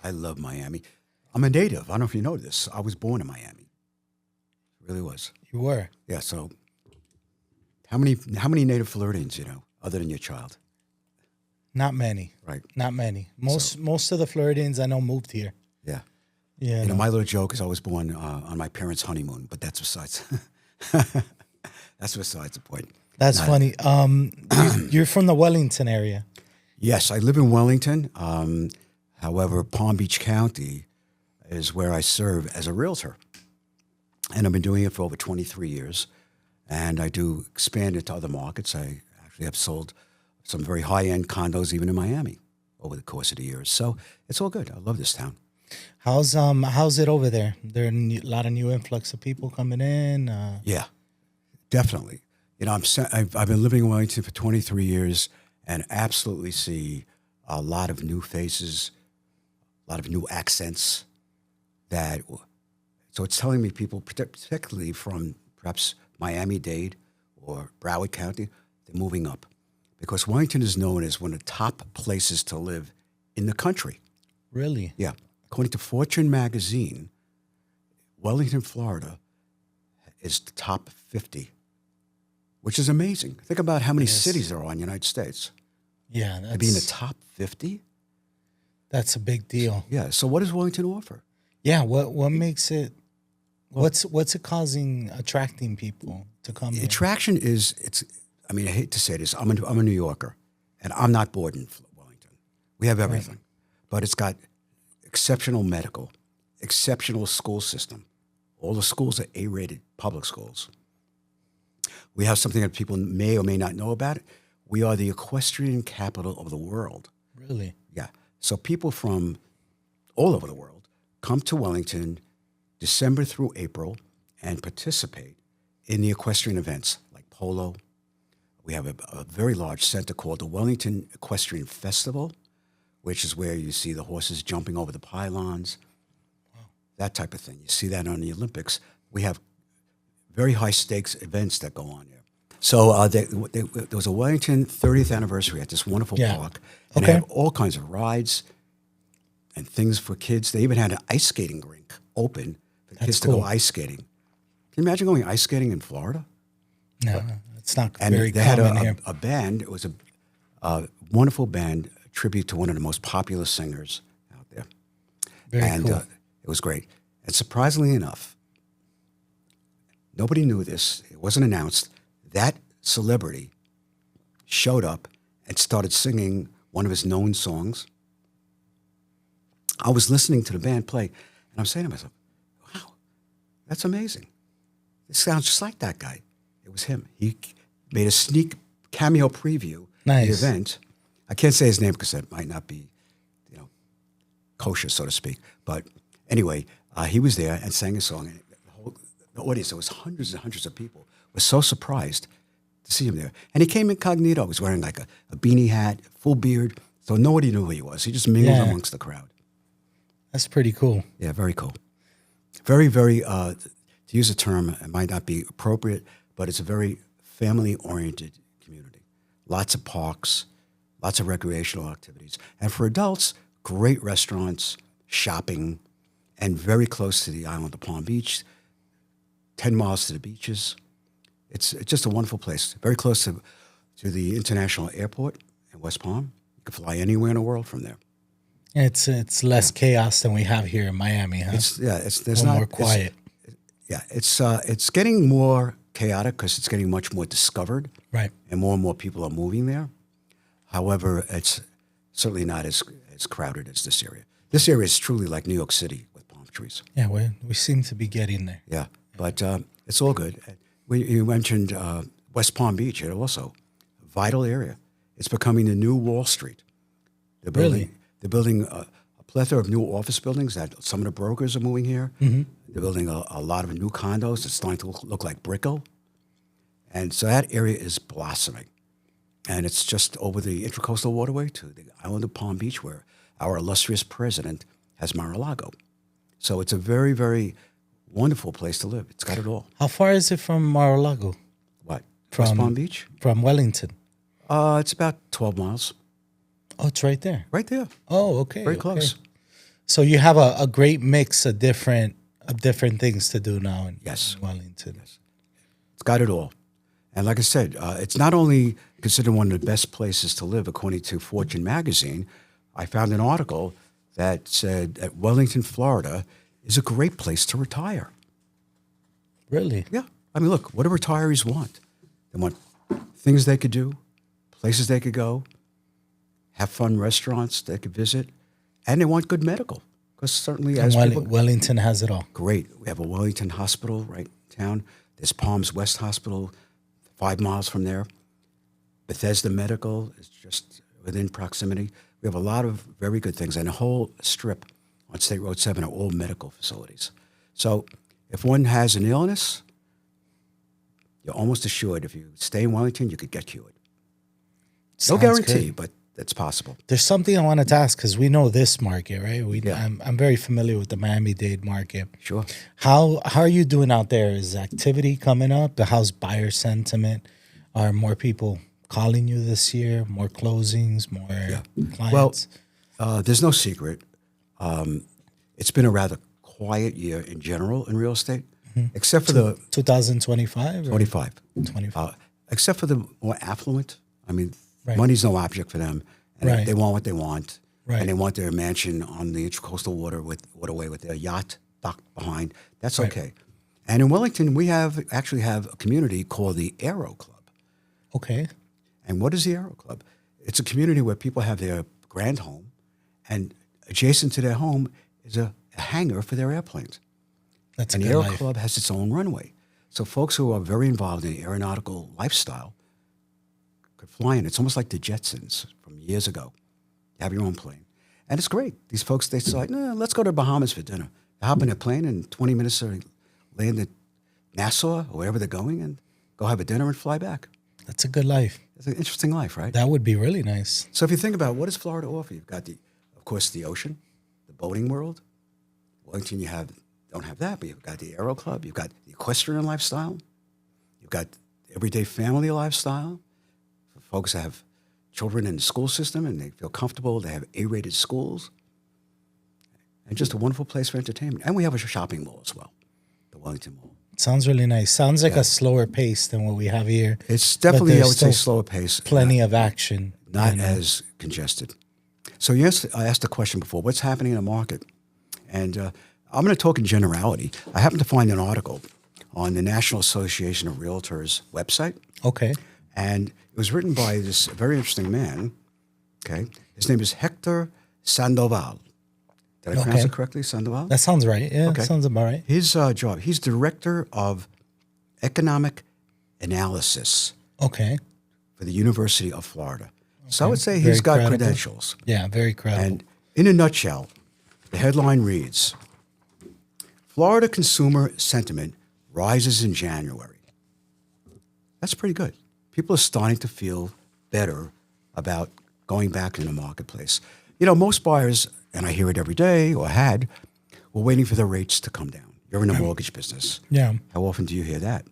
I love Miami. I'm a native. I don't know if you know this. I was born in Miami. Really was. You were. Yeah. So how many native Floridians you know, other than your child? Not many. Right. Not many. So Most of the Floridians I know moved here. yeah. Yeah. You know, No. my little joke is I was born on my parents' honeymoon, but that's besides that's besides the point. That's Not, funny. You're from the Wellington area. yes, I live in Wellington. However, Palm Beach County is where I serve as a realtor, and I've been doing it for over 23 years. And I do expand into other markets. I actually have sold some very high-end condos even in Miami over the course of the years. So it's all good. I love this town. How's it over there? There are a lot of new influx of people coming in. Yeah, definitely. You know, I've been living in Wellington for 23 years and absolutely see a lot of new faces, a lot of new accents. So it's telling me people, particularly from perhaps Miami-Dade or Broward County, they're moving up because Wellington is known as one of the top places to live in the country. Really? Yeah. According to Fortune magazine, Wellington, Florida is the top 50, which is amazing. Think about how many Yes. cities there are in the United States. Yeah. To be in the top 50? That's a big deal. Yeah. So what does Wellington offer? Yeah. What makes it? What's it attracting people to come The here? attraction is, I mean, I hate to say this. I'm a New Yorker, and I'm not bored in Wellington. We have everything, but it's got exceptional medical, exceptional school system. All the schools are A-rated public schools. We have something that people may or may not know about it. We are the equestrian capital of the world. Really? Yeah. So people from all over the world come to Wellington December through April and participate in the equestrian events like polo. We have a very large center called the Wellington Equestrian Festival, which is where you see the horses jumping over the pylons, that type of thing. You see that on the Olympics. We have very high stakes events that go on there. So there was a Wellington 30th anniversary at this wonderful Yeah. park, and they have all kinds of rides and things for kids. They even had an ice skating rink open for kids to cool. go ice skating. Can you imagine going ice skating in Florida? No, it's not And very they had common here. a band. It was a wonderful band, a tribute to one of the most popular singers out there. Very And cool. it was great. And surprisingly enough, nobody knew this. It wasn't announced. That celebrity showed up and started singing one of his known songs. I was listening to the band play, and I'm saying to myself, wow, that's amazing. It sounds just like that guy. It was him. He made a sneak cameo preview of Nice. the event. I can't say his name because that might not be, kosher, so to speak. But anyway, he was there and sang a song. And the audience, there was hundreds and hundreds of people, was so surprised to see him there. And he came incognito. He was wearing like a beanie hat, full beard, so nobody knew who he was. He just mingled Yeah. amongst the crowd. That's pretty cool. Yeah, very cool. Very, very, to use a term, it might not be appropriate, but it's a very family-oriented community. Lots of parks, lots of recreational activities. And for adults, great restaurants, shopping, and very close to the island of Palm Beach, 10 miles to the beaches. It's just a wonderful place. Very close to the international airport in West Palm. You can fly anywhere in the world from there. It's less chaos than we have here in Miami, huh? There's A little not more quiet. It's getting more chaotic because it's getting much more discovered, Right. and more people are moving there. However, it's certainly not as crowded as this area. This area is truly like New York City with palm trees. Yeah, we seem to be getting there. Yeah, but it's all good. You mentioned West Palm Beach, also a vital area. It's becoming the new Wall Street. Really? They're building a plethora of new office buildings that some of the brokers are moving here. Mm-hmm. They're building a lot of new condos. It's starting to look like Brickell. And so that area is blossoming. And it's just over the Intracoastal Waterway to the island of Palm Beach where our illustrious president has Mar-a-Lago. So it's a very, very wonderful place to live. It's got it all. How far is it from Mar-a-Lago? What? West From- Palm Beach? From Wellington? It's about 12 miles. Oh, it's right there. Right there. Oh, okay. Very okay. close. So you have a great mix of different things to do now in Yes. Wellington. It's got it all. And like I said, it's not only considered one of the best places to live, according to Fortune magazine. I found an article that said that Wellington, Florida is a great place to retire. Really? Yeah. I mean, look, what do retirees want? They want things they could do, places they could go, have fun restaurants they could visit, and they want good medical. Because certainly And as people... Wellington has it all. Great. We have a Wellington Hospital right in town. There's Palms West Hospital 5 miles from there. Bethesda Medical is just within proximity. We have a lot of very good things. And a whole strip on State Road 7 are all medical facilities. So if one has an illness, you're almost assured if you stay in Wellington, you could get cured. No Sounds guarantee, good. but it's possible. There's something I wanted to ask because we know this market, right? Yeah. I'm very familiar with the Miami-Dade market. Sure. How are you doing out there? Is activity coming up? How's buyer sentiment? Are more people calling you this year? More closings? More clients? Well, there's no secret. It's been a rather quiet year in general in real estate, except for the 2025? 25. 25. Except for the more affluent. I mean, Right. money's no object for them. And Right. they want what they want. Right. And they want their mansion on the intracoastal waterway with their yacht docked behind. That's Right. okay. And in Wellington, we actually have a community called the Aero Club. Okay. And what is the Aero Club? It's a community where people have their grand home, and adjacent to their home is a hangar for their airplanes. That's And a the good Aero life. Club has its own runway. So folks who are very involved in the aeronautical lifestyle could fly in. It's almost like the Jetsons from years ago. You have your own plane. And it's great. These folks, they decide, no, let's go to Bahamas for dinner. They hop in a plane, and 20 minutes they land at Nassau or wherever they're going, and go have a dinner and fly back. That's a good life. It's an interesting life, right? That would be really nice. So if you think about what does Florida offer, you've got of course, the ocean, the boating world. Wellington, don't have that, but you've got the Aero Club, you've got the equestrian lifestyle, you've got everyday family lifestyle for folks that have children in the school system and they feel comfortable. They have A-rated schools, and just a wonderful place for entertainment. And we have a shopping mall as well, the Wellington Mall. Sounds really nice. Sounds like a slower pace than what we have here. It's definitely, I there's would say, still slower pace. Plenty of action. Not as congested. So yes, I asked a question before, what's happening in the market? And I'm going to talk in generality. I happened to find an article on the National Association of Realtors website, Okay. and it was written by this very interesting man, okay? His name is Hector Sandoval. Did I pronounce Okay. it correctly, Sandoval? That sounds right. Yeah, Okay. sounds about right. His job, he's Director of Economic Analysis Okay. for the University of Florida. So I Okay. would say Very he's got credible. credentials. Yeah, very credible. And in a nutshell, the headline reads, Florida consumer sentiment rises in January. That's pretty good. People are starting to feel better about going back in the marketplace. You know, most buyers, and I hear it every day or were waiting for the rates to come down. You're in the mortgage business. yeah. How often do you hear that?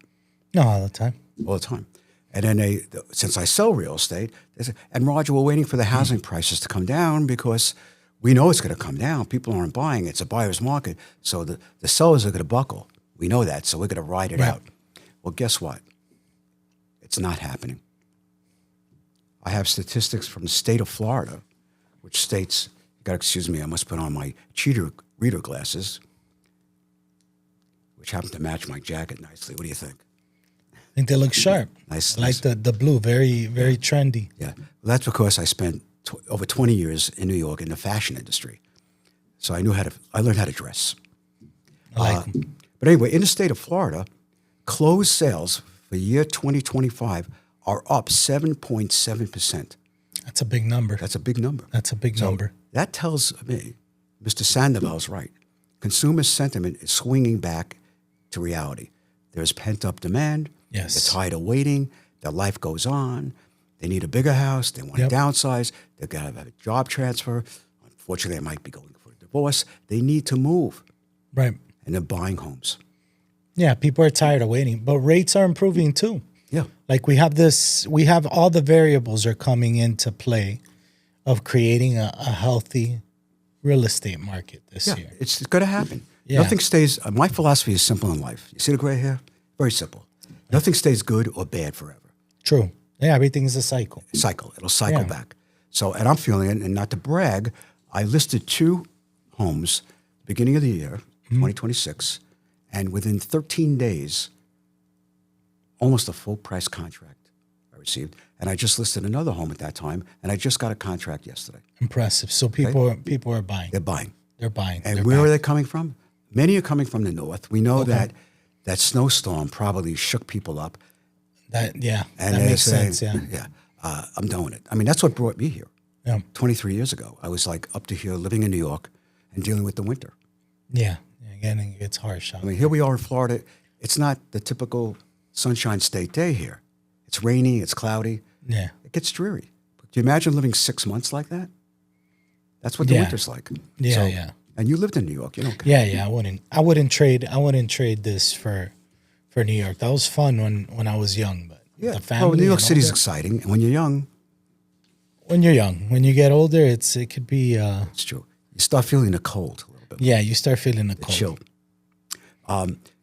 No, all the time. All the time. And then since I sell real estate, they say, and Roger, we're waiting for the housing prices to come down because we know it's going to come down. People aren't buying. It's a buyer's market. So the sellers are going to buckle. We know that. So we're going to ride it Right. out. Well, guess what? It's not happening. I have statistics from the state of Florida, which states, you got to excuse me, I must put on my cheater reader glasses, which happen to match my jacket nicely. What do you think? I think they look sharp. Nice. I like the blue. Very, very trendy. Yeah, well, that's because I spent over 20 years in New York in the fashion industry, so I learned how to dress. I like 'em. But anyway, in the state of Florida, closed sales for year 2025 are up 7.7%. That's a big number. That's a big number. That's a big So number. that tells me, Mr. Sandoval's right. Consumer sentiment is swinging back to reality. There's pent-up demand. Yes. They're tired of waiting. Their life goes on. They need a bigger house. They want Yep. to downsize. They're going to have a job transfer. Unfortunately, they might be going for a divorce. They need to move, Right. and they're buying homes. Yeah, people are tired of waiting, but rates are improving too. Yeah. Like we have all the variables are coming into play of creating a healthy real estate market this Yeah, year. it's going to happen. Yeah. Nothing stays. My philosophy is simple in life. You see the gray hair? Very simple. Nothing stays good or bad forever. True. Yeah, everything's a cycle. Cycle. It'll cycle Yeah. back. So, and I'm feeling it, and not to brag, I listed 2 homes beginning of the year, 2026, and within 13 days, almost a full price contract I received. And I just listed another home at that time, and I just got a contract yesterday. Impressive. So people are buying. They're buying. They're buying. And They're where back. are they coming from? Many are coming from the north. We know that snowstorm probably shook people up. That And that they're makes saying, sense. Yeah. I'm doing it. I mean, that's what brought me here. Yeah. 23 years ago, I was like up to here living in New York and dealing with the winter. Yeah. Again, it gets harsh. I mean, here we are in Florida. It's not the typical sunshine state day here. It's rainy, it's cloudy. Yeah. It gets dreary. Do you imagine living 6 months like that? That's what the Yeah. winter's like. Yeah, So- yeah. And you lived in New York, you know. Yeah. I wouldn't trade this for New York. That was fun when I was young, but Yeah. the family. Well, New York and all City's that- exciting, and when you're young, when you're young. When you get older, it could be. it's true. You start feeling the cold a little bit. Yeah, you start feeling the The cold. chill.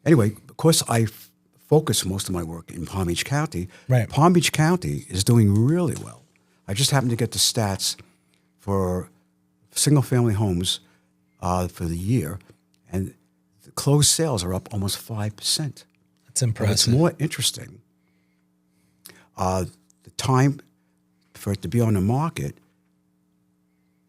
Anyway, of course, I focus most of my work in Palm Beach County. Right. Palm Beach County is doing really well. I just happened to get the stats for single-family homes for the year, and the closed sales are up almost 5%. That's But impressive. it's more interesting. The time for it to be on the market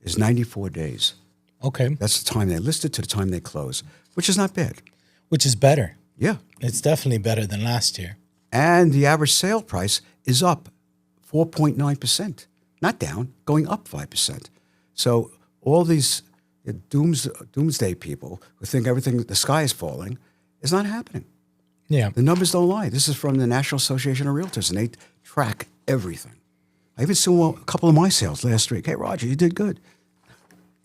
is 94 days. Okay, That's the time they listed to the time they close, which is not bad. which is better. Yeah. It's definitely better than last year. And the average sale price is up 4.9%. Not down, going up 5%. So all these doomsday people who think the sky is falling is not happening. Yeah. The numbers don't lie. This is from the National Association of Realtors, and they track everything. I even saw a couple of my sales last week. Hey, Roger, you did good.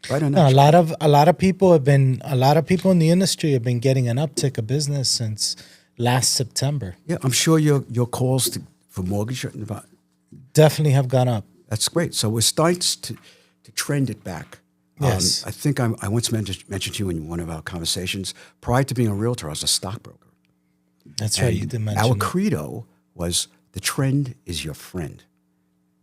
Right on No, that. a lot of people in the industry have been getting an uptick of business since last September. Yeah, I'm sure your calls for mortgage, Definitely have gone up. that's great. So we're starting to trend it back. Yes. I think I once mentioned to you in one of our conversations, prior to being a realtor, I was a stockbroker. That's right. And You did mention our that. credo was the trend is your friend.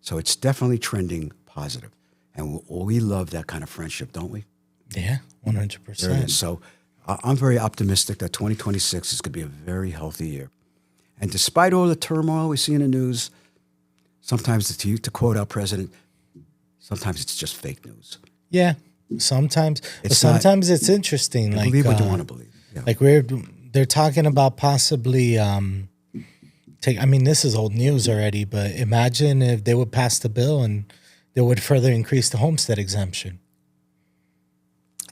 So it's definitely trending positive. And we love that kind of friendship, don't we? Yeah, There it 100%. is. So I'm very optimistic that 2026 is going to be a very healthy year. And despite all the turmoil we see in the news, sometimes, to quote our president, sometimes it's just fake news. Yeah, sometimes. But It's not- sometimes it's interesting. Like, Believe what you want to believe. Yeah. like they're talking about possibly this is old news already, but imagine if they would pass the bill and they would further increase the homestead exemption.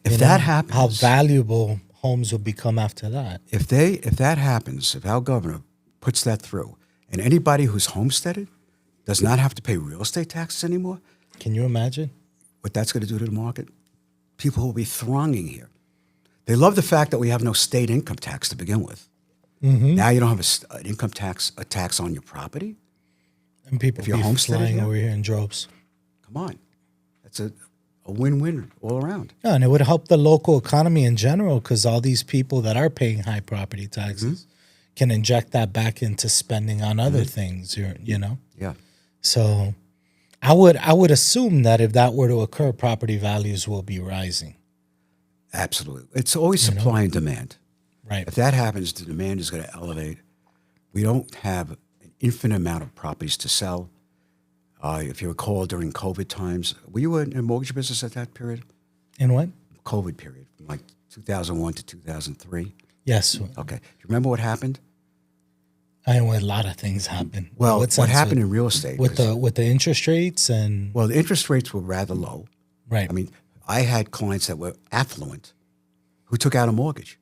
If You know, that happens, how valuable homes would become after that. if that happens, if our governor puts that through, and anybody who's homesteaded does not have to pay real estate taxes anymore, Can you imagine? what that's going to do to the market, people will be thronging here. They love the fact that we have no state income tax to begin with. Mm-hmm. Now you don't have an income tax, a tax on your property. And people If you're be homesteaded flying here? over here in droves. Come on, that's a win-win all around. Yeah, and it would help the local economy in general because all these people that are paying high property taxes can inject that back into spending on other things. You know, Yeah, so I would assume that if that were to occur, property values will be rising. absolutely. It's always supply and demand. Right. If that happens, the demand is going to elevate. We don't have an infinite amount of properties to sell. If you recall, during COVID times, were you in a mortgage business at that period? In what? COVID period, from like 2001 to 2003. Yes. Okay. Do you remember what happened? I know a lot of things happen. Well, What what sense? happened in real estate? with the interest rates and Well, the interest rates were rather low. right. I mean, I had clients that were affluent who took out a mortgage.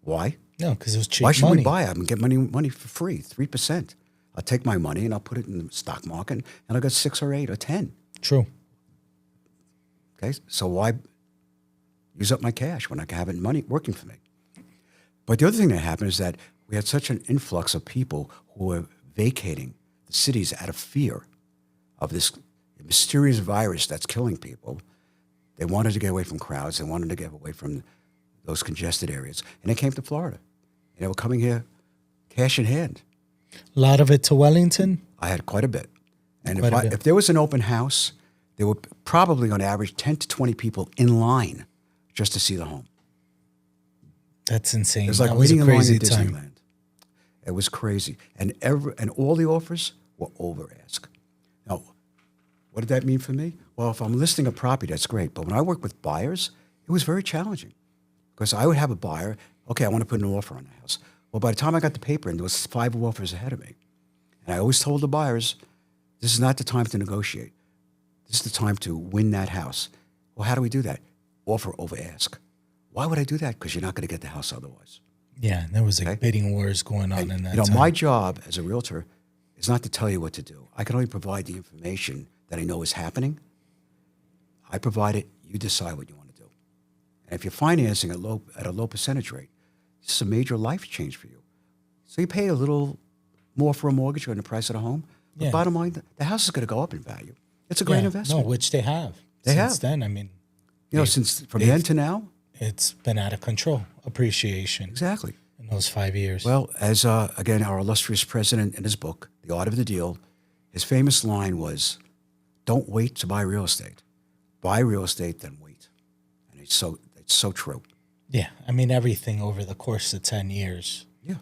Why? no, because it was cheap Why should money. we buy it? I can get money for free, 3%. I'll take my money and I'll put it in the stock market, and I'll get 6 or 8 or 10. True. Okay, so why use up my cash when I can have it in money working for me? But the other thing that happened is that we had such an influx of people who were vacating the cities out of fear of this mysterious virus that's killing people. They wanted to get away from crowds. They wanted to get away from those congested areas. And they came to Florida. And they were coming here cash in hand. A lot of it to Wellington? I had quite a bit. And Quite a bit. if there was an open house, there were probably on average 10 to 20 people in line just to see the home. That's insane. It was like that was a waiting in line crazy at time. Disneyland. It was crazy. And all the offers were over ask. Now, what did that mean for me? Well, if I'm listing a property, that's great. But when I work with buyers, it was very challenging because I would have a buyer, okay, I want to put an offer on the house. Well, by the time I got the paper in, there was 5 offers ahead of me. And I always told the buyers, this is not the time to negotiate. This is the time to win that house. Well, how do we do that? Offer over ask. Why would I do that? Because you're not going to get the house otherwise. Yeah, there was like Okay. bidding wars going on in that You know, time. my job as a realtor is not to tell you what to do. I can only provide the information that I know is happening. I provide it. You decide what you want to do. And if you're financing at a low percentage rate, this is a major life change for you. So you pay a little more for a mortgage or in the price of the home. But Yeah. bottom line, the house is going to go up in value. It's a great investment. No, which they have. They Since have. then, I mean, You know, since from then to now, it's been out of control. Appreciation exactly. in those 5 years. Well, as again, our illustrious president in his book, The Art of the Deal, his famous line was, "Don't wait to buy real estate. Buy real estate, then wait." And it's so true. yeah, I mean, everything over the course of 10 years. Yeah,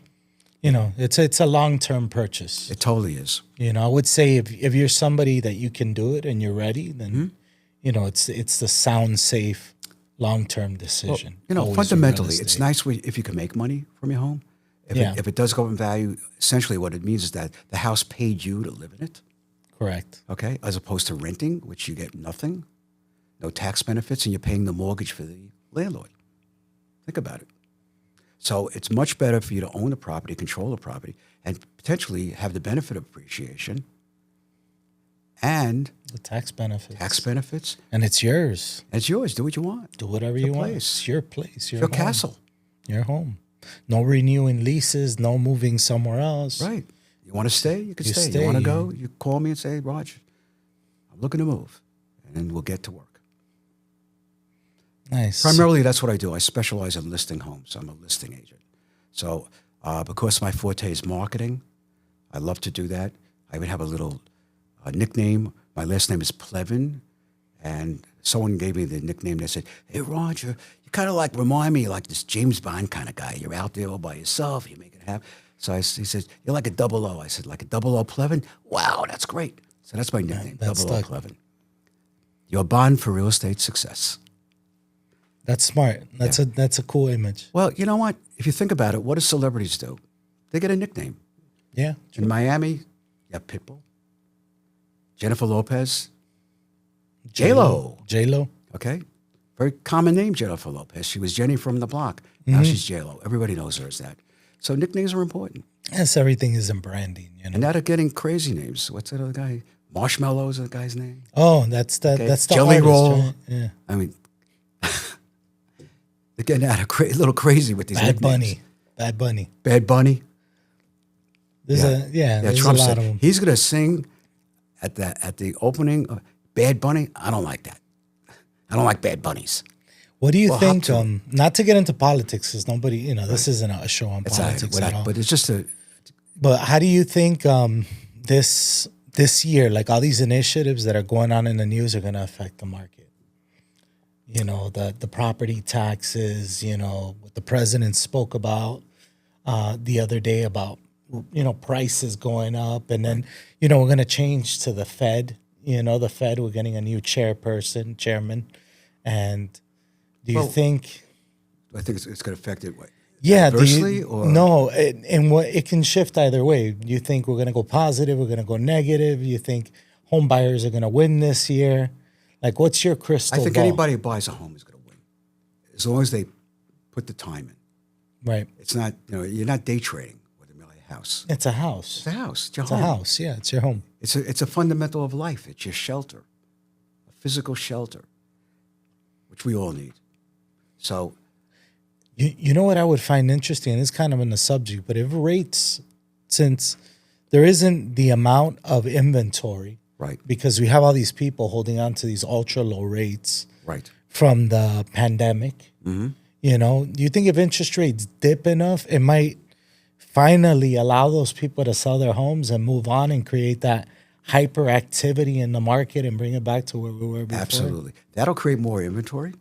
You know, it's a long-term purchase. it totally is. You know, I would say if you're somebody that you can do it and you're ready, then Mm-hmm. you know it's the sound, safe, long-term decision. You know, always with real fundamentally, it's estate. nice if you can make money from your home. If it does go up in value, essentially what it means is that the house paid you to live in it, Correct. okay, as opposed to renting, which you get nothing, no tax benefits, and you're paying the mortgage for the landlord. Think about it. So it's much better for you to own the property, control the property, and potentially have the benefit of appreciation and The tax benefits. tax benefits. And it's yours. And it's yours. Do what you want. Do whatever It's you your want. place. It's your place. It's your home. castle. Your home. No renewing leases. No moving somewhere else. Right. You want to stay? You can You stay. stay, You want to yeah. go? You call me and say, Roger, I'm looking to move. And then we'll get to work. Nice. Primarily, that's what I do. I specialize in listing homes. I'm a listing agent. So because my forte is marketing, I love to do that. I even have a little nickname. My last name is Plevin. And someone gave me the nickname. They said, "Hey, Roger, you kind of like remind me like this James Bond kind of guy. You're out there all by yourself. You make it happen." So he says, "You're like a 00." I said, "Like a 00 Plevin?" Wow, that's great. So that's my nickname, That's 00 like- Plevin. Your bond for real estate success. That's smart. That's a cool image. Well, you know what? If you think about it, what do celebrities do? They get a nickname. Yeah. In Miami, you have Pitbull, Jennifer Lopez, J-Lo. J-Lo. Okay? Very common name, Jennifer Lopez. She was Jenny from the block. Now she's J-Lo. Everybody knows her as that. So nicknames are important. Yes, everything is in branding, you know. And now they're getting crazy names. What's that other guy? Marshmallow is the guy's name. Oh, that's the Jelly artist, Roll. right? Yeah. I mean, they're getting out of a little crazy with these Bad nicknames. Bunny. Bad Bunny. Bad Bunny. There's there's Trump a lot said of them. he's going to sing at the opening of Bad Bunny. I don't like that. I don't like Bad Bunnies. What do you Well, think? up to Not to get into politics, because nobody, you know, this isn't a show on It's all right, politics at all. but it's just a But how do you think this year, like all these initiatives that are going on in the news, are going to affect the market? You know, the property taxes. You know, what the president spoke about the other day about, you know, prices going up, and then, you know, we're going to change to the Fed. You know, the Fed. We're getting a new chairman, and do you think? I think it's going to affect it. What, Yeah, adversely or no, and what it can shift either way. Do you think we're going to go positive? We're going to go negative? You think home buyers are going to win this year? Like, what's your crystal I think ball? anybody who buys a home is going to win, as long as they put the time in. Right? It's not, you know, you're not day trading with a house. It's a house. It's a house. It's your It's home. a house. Yeah, it's your home. It's a fundamental of life. It's your shelter, a physical shelter, which we all need. So You know what I would find interesting, and it's kind of in the subject, but if rates, since there isn't the amount of inventory, right, because we have all these people holding on to these ultra low rates right. from the pandemic. You know, do you think if interest rates dip enough, it might finally allow those people to sell their homes and move on and create that hyperactivity in the market and bring it back to where we were before? Absolutely. That'll create more inventory.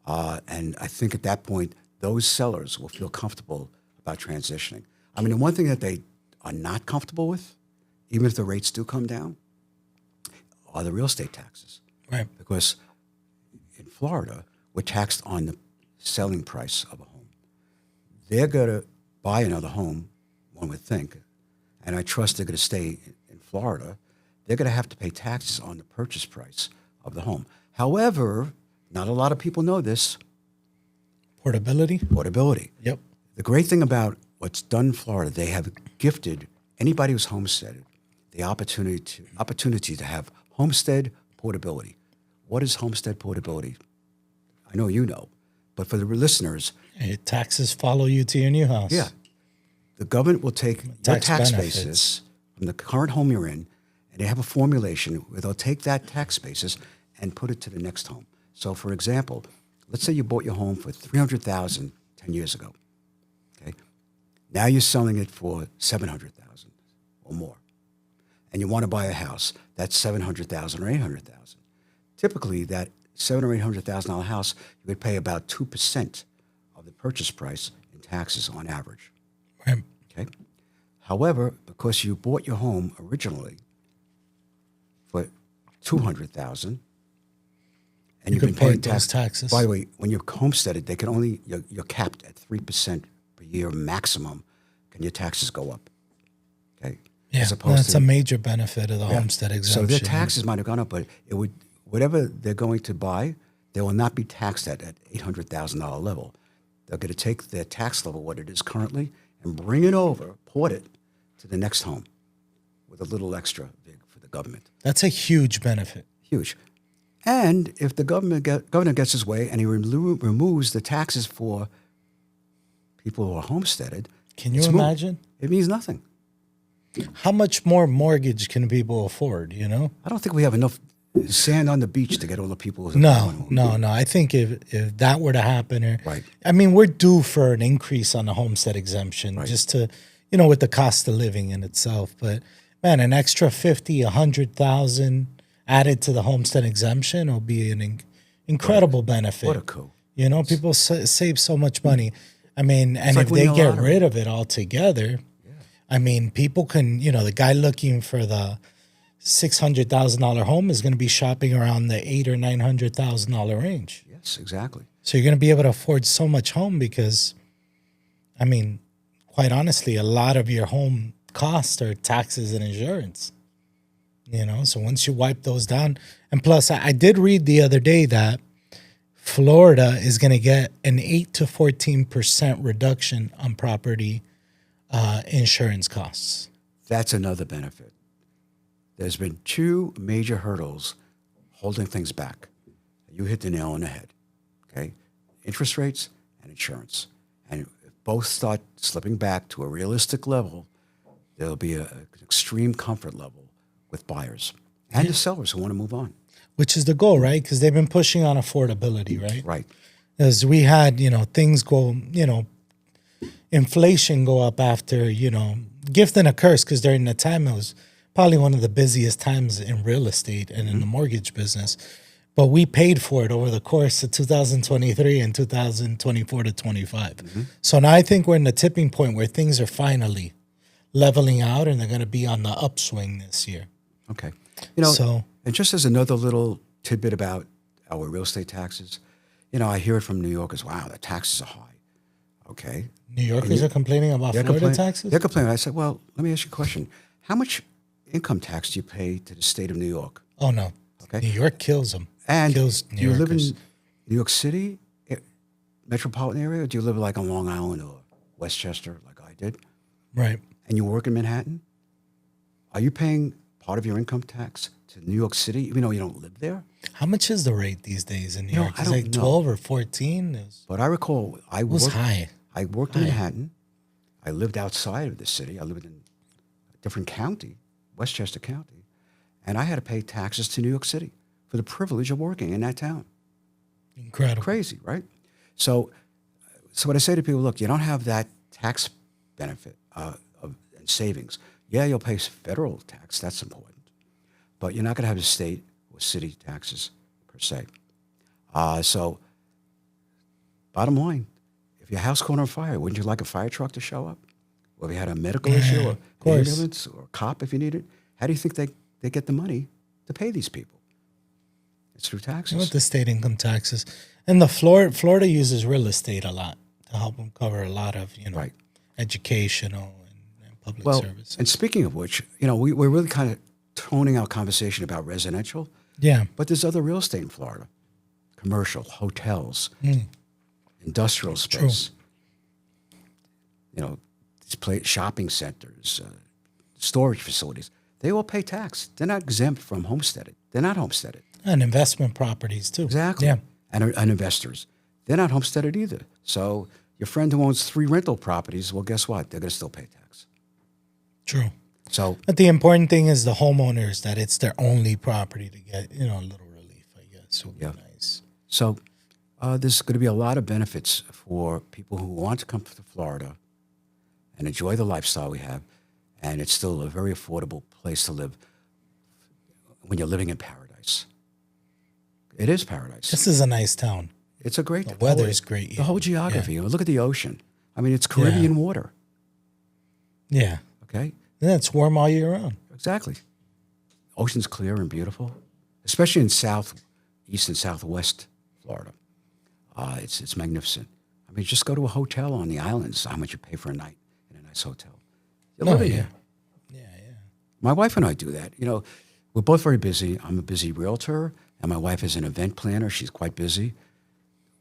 And I think at that point, those sellers will feel comfortable about transitioning. I mean, the one thing that they are not comfortable with, even if the rates do come down, are the real estate taxes. Right. Because in Florida, we're taxed on the selling price of a home. They're going to buy another home, one would think, and I trust they're going to stay in Florida. They're going to have to pay taxes on the purchase price of the home. However, not a lot of people know this. Portability? Portability. Yep. The great thing about what's done in Florida, they have gifted anybody who's homesteaded the opportunity to have homestead portability. What is homestead portability? I know you know, but for the listeners, Hey, taxes follow you to your new house. yeah, the government will take your Tax tax benefits. basis from the current home you're in, and they have a formulation where they'll take that tax basis and put it to the next home. So, for example, let's say you bought your home for $300,000 10 years ago. Okay, now you're selling it for $700,000 or more, and you want to buy a house that's $700,000 or $800,000. Typically, that $700,000 or $800,000 house, you would pay about 2% of the purchase price in taxes on average. Right. Okay. However, because you bought your home originally for $200,000, and You you've been can pay paying those taxes. By the way, when you're homesteaded, they can only you're capped at 3% per year maximum. Can your taxes go up? Okay. Yeah, that's a major benefit of the homestead exemption. So their taxes might have gone up, but it would whatever they're going to buy, they will not be taxed at $800,000 level. They're going to take their tax level, what it is currently, and bring it over, port it to the next home with a little extra for the government. That's a huge benefit. Huge. And if the governor gets his way and he removes the taxes for people who are homesteaded, Can you imagine? It means nothing. How much more mortgage can people afford, you know? I don't think we have enough sand on the beach to get all the people. No. I think if that were to happen, Right. I mean, we're due for an increase on the homestead exemption, just to, you know, with the cost of living in itself. But man, an extra 50, 100,000 added to the homestead exemption will be an incredible benefit. What a coup. You know, people save so much money. I mean, and like if they winning a get lottery. rid of it altogether, I mean, people can, you know, the guy looking for the $600,000 home is going to be shopping around the $800,000 or $900,000 range. Yes, exactly. So you're going to be able to afford so much home because, I mean, quite honestly, a lot of your home costs are taxes and insurance. You know, so once you wipe those down, and plus, I did read the other day that Florida is going to get an 8 to 14% reduction on property insurance costs. That's another benefit. There's been two major hurdles holding things back. You hit the nail on the head, okay? Interest rates and insurance. And if both start slipping back to a realistic level, there'll be an extreme comfort level with buyers and the sellers who want to move on. Which is the goal, right? Because they've been pushing on affordability, right? Right. As we had, you know, things go, you know, inflation go up after, you know, gift and a curse, because during the time it was probably one of the busiest times in real estate and in the mortgage business. But we paid for it over the course of 2023 and 2024 to 25. So now I think we're in the tipping point where things are finally leveling out and they're going to be on the upswing this year. Okay. You know, So- and just as another little tidbit about our real estate taxes, you know, I hear it from New Yorkers, wow, the taxes are high. Okay. New Yorkers are complaining about Florida taxes? They're complaining. I said, well, let me ask you a question. How much income tax do you pay to the state of New York? Oh, no. Okay. New York kills them. And kills do you live in Yorkers. New York City, metropolitan area, or do you live like on Long Island or Westchester, like I did, Right. and you work in Manhattan? Are you paying part of your income tax to New York City, even though you don't live there? How much is the rate these days in New No, York? I It's don't like know. 12 or 14? But I recall It was high. I worked in Manhattan. I lived outside of the city. I lived in a different county, Westchester County, and I had to pay taxes to New York City for the privilege of working in that town. Incredible. Crazy, right? So what I say to people, look, you don't have that tax benefit and savings. Yeah, you'll pay federal tax. That's important. But you're not going to have the state or city taxes per se. So bottom line, if your house caught on fire, wouldn't you like a fire truck to show up? Or if you had a medical issue or ambulance or a cop if you need it, how do you think they get the money to pay these people? It's through taxes. With the state income taxes. And the Florida uses real estate a lot to help them cover a lot of, Right. educational and public Well, services. and speaking of which, we're really kind of toning our conversation about residential, Yeah. but there's other real estate in Florida. Commercial, hotels, industrial space, shopping centers, storage facilities. They all pay tax. They're not exempt from homesteading. They're not homesteaded. And investment properties too. Exactly. Yeah. And investors. They're not homesteaded either. So your friend who owns 3 rental properties, well, guess what? They're going to still pay tax. True. So, But the important thing is the homeowners, that it's their only property to get, a little relief, I guess, would be nice. so there's going to be a lot of benefits for people who want to come to Florida and enjoy the lifestyle we have. And it's still a very affordable place to live when you're living in paradise. It is paradise. This is a nice town. It's a great. The weather is great. The whole geography. Look at the ocean. I mean, it's Caribbean water. Yeah. Okay. And it's warm all year round. Exactly. Ocean's clear and beautiful, especially in southeast and southwest Florida. It's magnificent. I mean, just go to a hotel on the islands. How much you pay for a night in a nice hotel? You're living here. Yeah. My wife and I do that. We're both very busy. I'm a busy realtor, and my wife is an event planner. She's quite busy.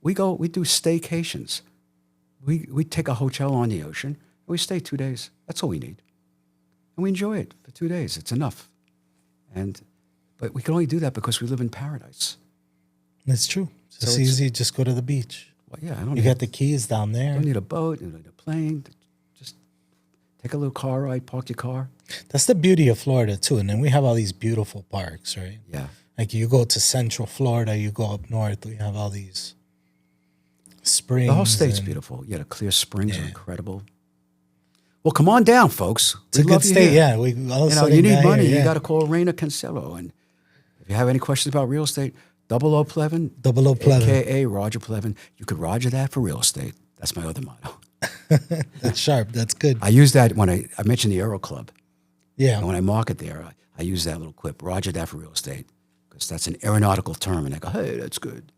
We do staycations. We take a hotel on the ocean, and we stay 2 days. That's all we need. And we enjoy it for 2 days. It's enough. But we can only do that because we live in paradise. That's true. It's So easy. Just go to the beach. Well, yeah, I don't You got the keys down there. don't need a boat, you don't need a plane. Just take a little car ride, park your car. That's the beauty of Florida too. And then we have all these beautiful parks, right? Yeah. Like you go to Central Florida, you go up north, we have all these springs. The whole state's and- beautiful. Yeah, the clear springs are incredible. Well, come on down, folks. It's a good state, yeah. We all of a sudden You need got money. here, You yeah. got to call Raina Cancelo. And if you have any questions about real estate, 00 Plevin, 00 Plevin. AKA Roger Plevin. You could Roger that for real estate. That's my other motto. That's sharp. That's good. I use that when I mentioned the Aero Club. Yeah. And when I market there, I use that little quip, Roger that for real estate, because that's an aeronautical term. And I go, hey, that's good.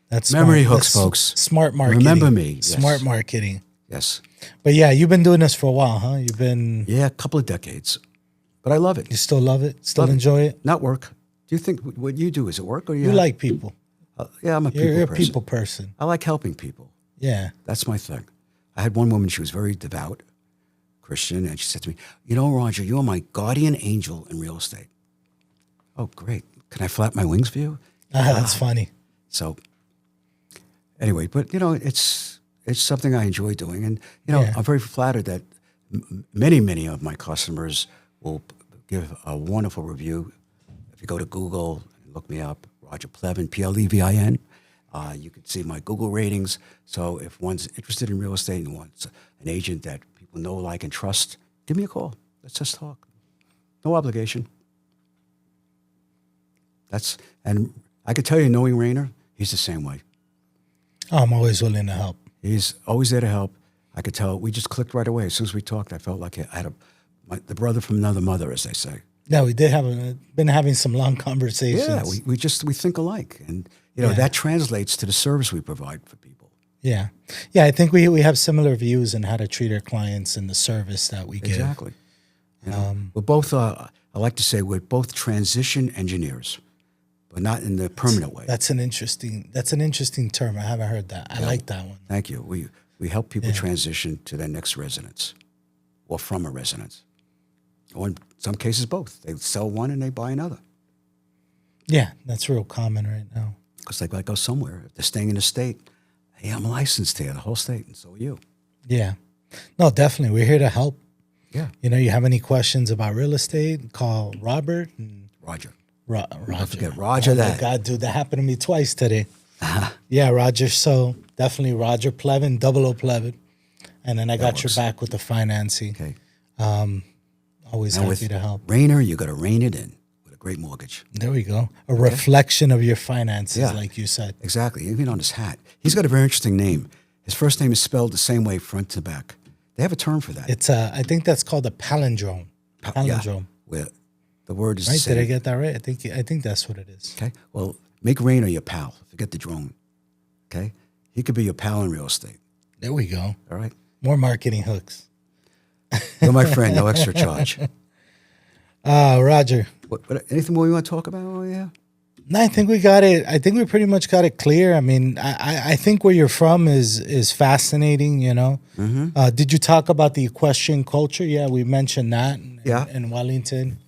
That's Memory smart. hooks, That's folks. Smart marketing. Remember me, yes. Smart marketing. Yes. But yeah, you've been doing this for a while, huh? Yeah, a couple of decades. But I love it. You still love it? Still Love it. enjoy it? Not work. Do you think what you do, is it work or You like people. Yeah, I'm a people You're a person. people person. I like helping people. Yeah. That's my thing. I had one woman, she was very devout Christian, and she said to me, Roger, you are my guardian angel in real estate. Oh, great. Can I flap my wings for you? That's funny. So anyway, but, it's something I enjoy doing. And, Yeah. I'm very flattered that many of my customers will give a wonderful review. If you go to Google and look me up, Roger Plevin, Plevin, you can see my Google ratings. So if one's interested in real estate and wants an agent that people know, like, and trust, give me a call. Let's just talk. No obligation. And I could tell you, knowing Rainer, he's the same way. I'm always willing to help. He's always there to help. I could tell. We just clicked right away. As soon as we talked, I felt like I had the brother from another mother, as they say. Yeah, we did been having some long conversations. Yeah, we think alike, and that translates to the service we provide for people. Yeah. I think we have similar views on how to treat our clients and the service that we give. Exactly. We're both. I like to say we're both transition engineers, but not in the permanent way. That's an interesting term. I haven't heard that. I like that one. Thank you. We help people transition to their next residence, or from a residence, or in some cases both. They sell one and they buy another. Yeah, that's real common right now. Because they got to go somewhere. If they're staying in the state, hey, I'm licensed here, the whole state, and so are you. Yeah. No, definitely. We're here to help. Yeah. You have any questions about real estate, call Robert and Roger. Roger. Don't forget Roger Oh, that. my God, dude, that happened to me twice today. Yeah, Roger. So definitely Roger Plevin, double O Plevin. And then I got your works. back with the financing. Okay. Always And happy with to help. Rayner, you got to rein it in with a great mortgage. There we go. A reflection of your finances, Yeah. like you said. Exactly. Even on his hat. He's got a very interesting name. His first name is spelled the same way front to back. They have a term for that. It's I think that's called a palindrome. Palindrome. Where the word is the Right? same. Did I get that right? I think that's what it is. Okay. Well, make Rayner your pal. Forget the drone. Okay. He could be your pal in real estate. There we go. All right. More marketing hooks. You're my friend. No extra charge. Roger. What, anything more you want to talk about? Oh, yeah. No, I think we got it. I think we pretty much got it clear. I mean, I think where you're from is fascinating, you know. Mm-hmm. Did you talk about the equestrian culture? Yeah, we mentioned that Yeah. in Wellington.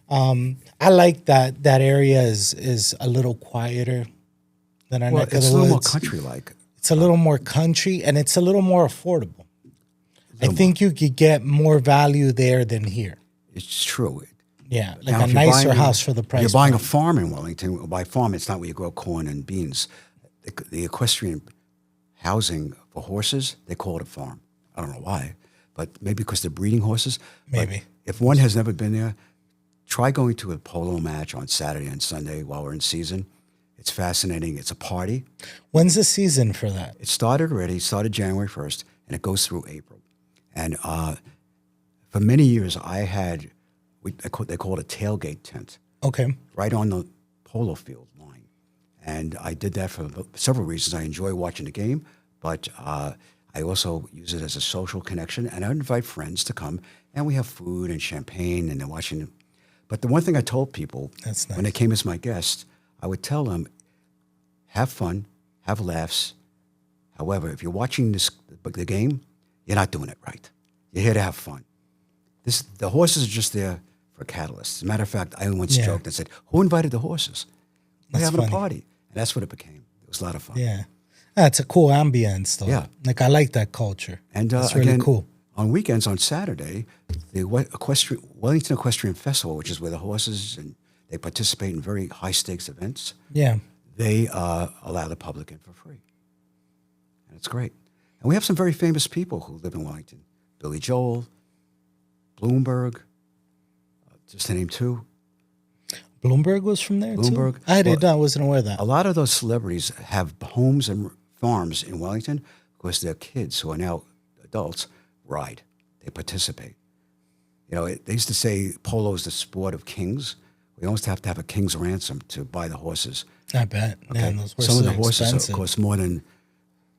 I like that area is a little quieter than our Well, neck of it's the a little more woods. country-like. It's a little more country, and it's a little more affordable. I think you could get more value there than here. It's true. Yeah, like Now, a if you're nicer buying- house for the price. You're buying a point. farm in Wellington. By farm, it's not where you grow corn and beans. The equestrian housing for horses, they call it a farm. I don't know why, but maybe because they're breeding horses. But Maybe. if one has never been there, try going to a polo match on Saturday and Sunday while we're in season. It's fascinating. It's a party. When's the season for that? It started already. It started January 1st, and it goes through April. And for many years, I had, they call it a tailgate tent, Okay. right on the polo field line. And I did that for several reasons. I enjoy watching the game, but I also use it as a social connection. And I invite friends to come, and we have food and champagne, and they're watching. But the one thing I told people That's when they nice. came as my guests, I would tell them, have fun, have laughs. However, if you're watching the game, you're not doing it right. You're here to have fun. The horses are just there for catalysts. As a matter of fact, I once Yeah. joked and said, "Who invited the horses? We're That's having funny. a party," and that's what it became. It was a lot of fun. Yeah. That's a cool ambience, though. Yeah. Like, I like that culture. And it's really again, cool. on weekends, on Saturday, the Wellington Equestrian Festival, which is where the horses and they participate in very high stakes events. Yeah. They allow the public in for free, and it's great. And we have some very famous people who live in Wellington: Billy Joel, Bloomberg, just to name two. Bloomberg was from there, Bloomberg. too? I wasn't aware of that. A lot of those celebrities have homes and farms in Wellington because their kids, who are now adults, ride. They participate. You know, they used to say polo is the sport of kings. We almost have to have a king's ransom to buy the horses. I bet. Man, those horses Some of the are horses expensive. cost more than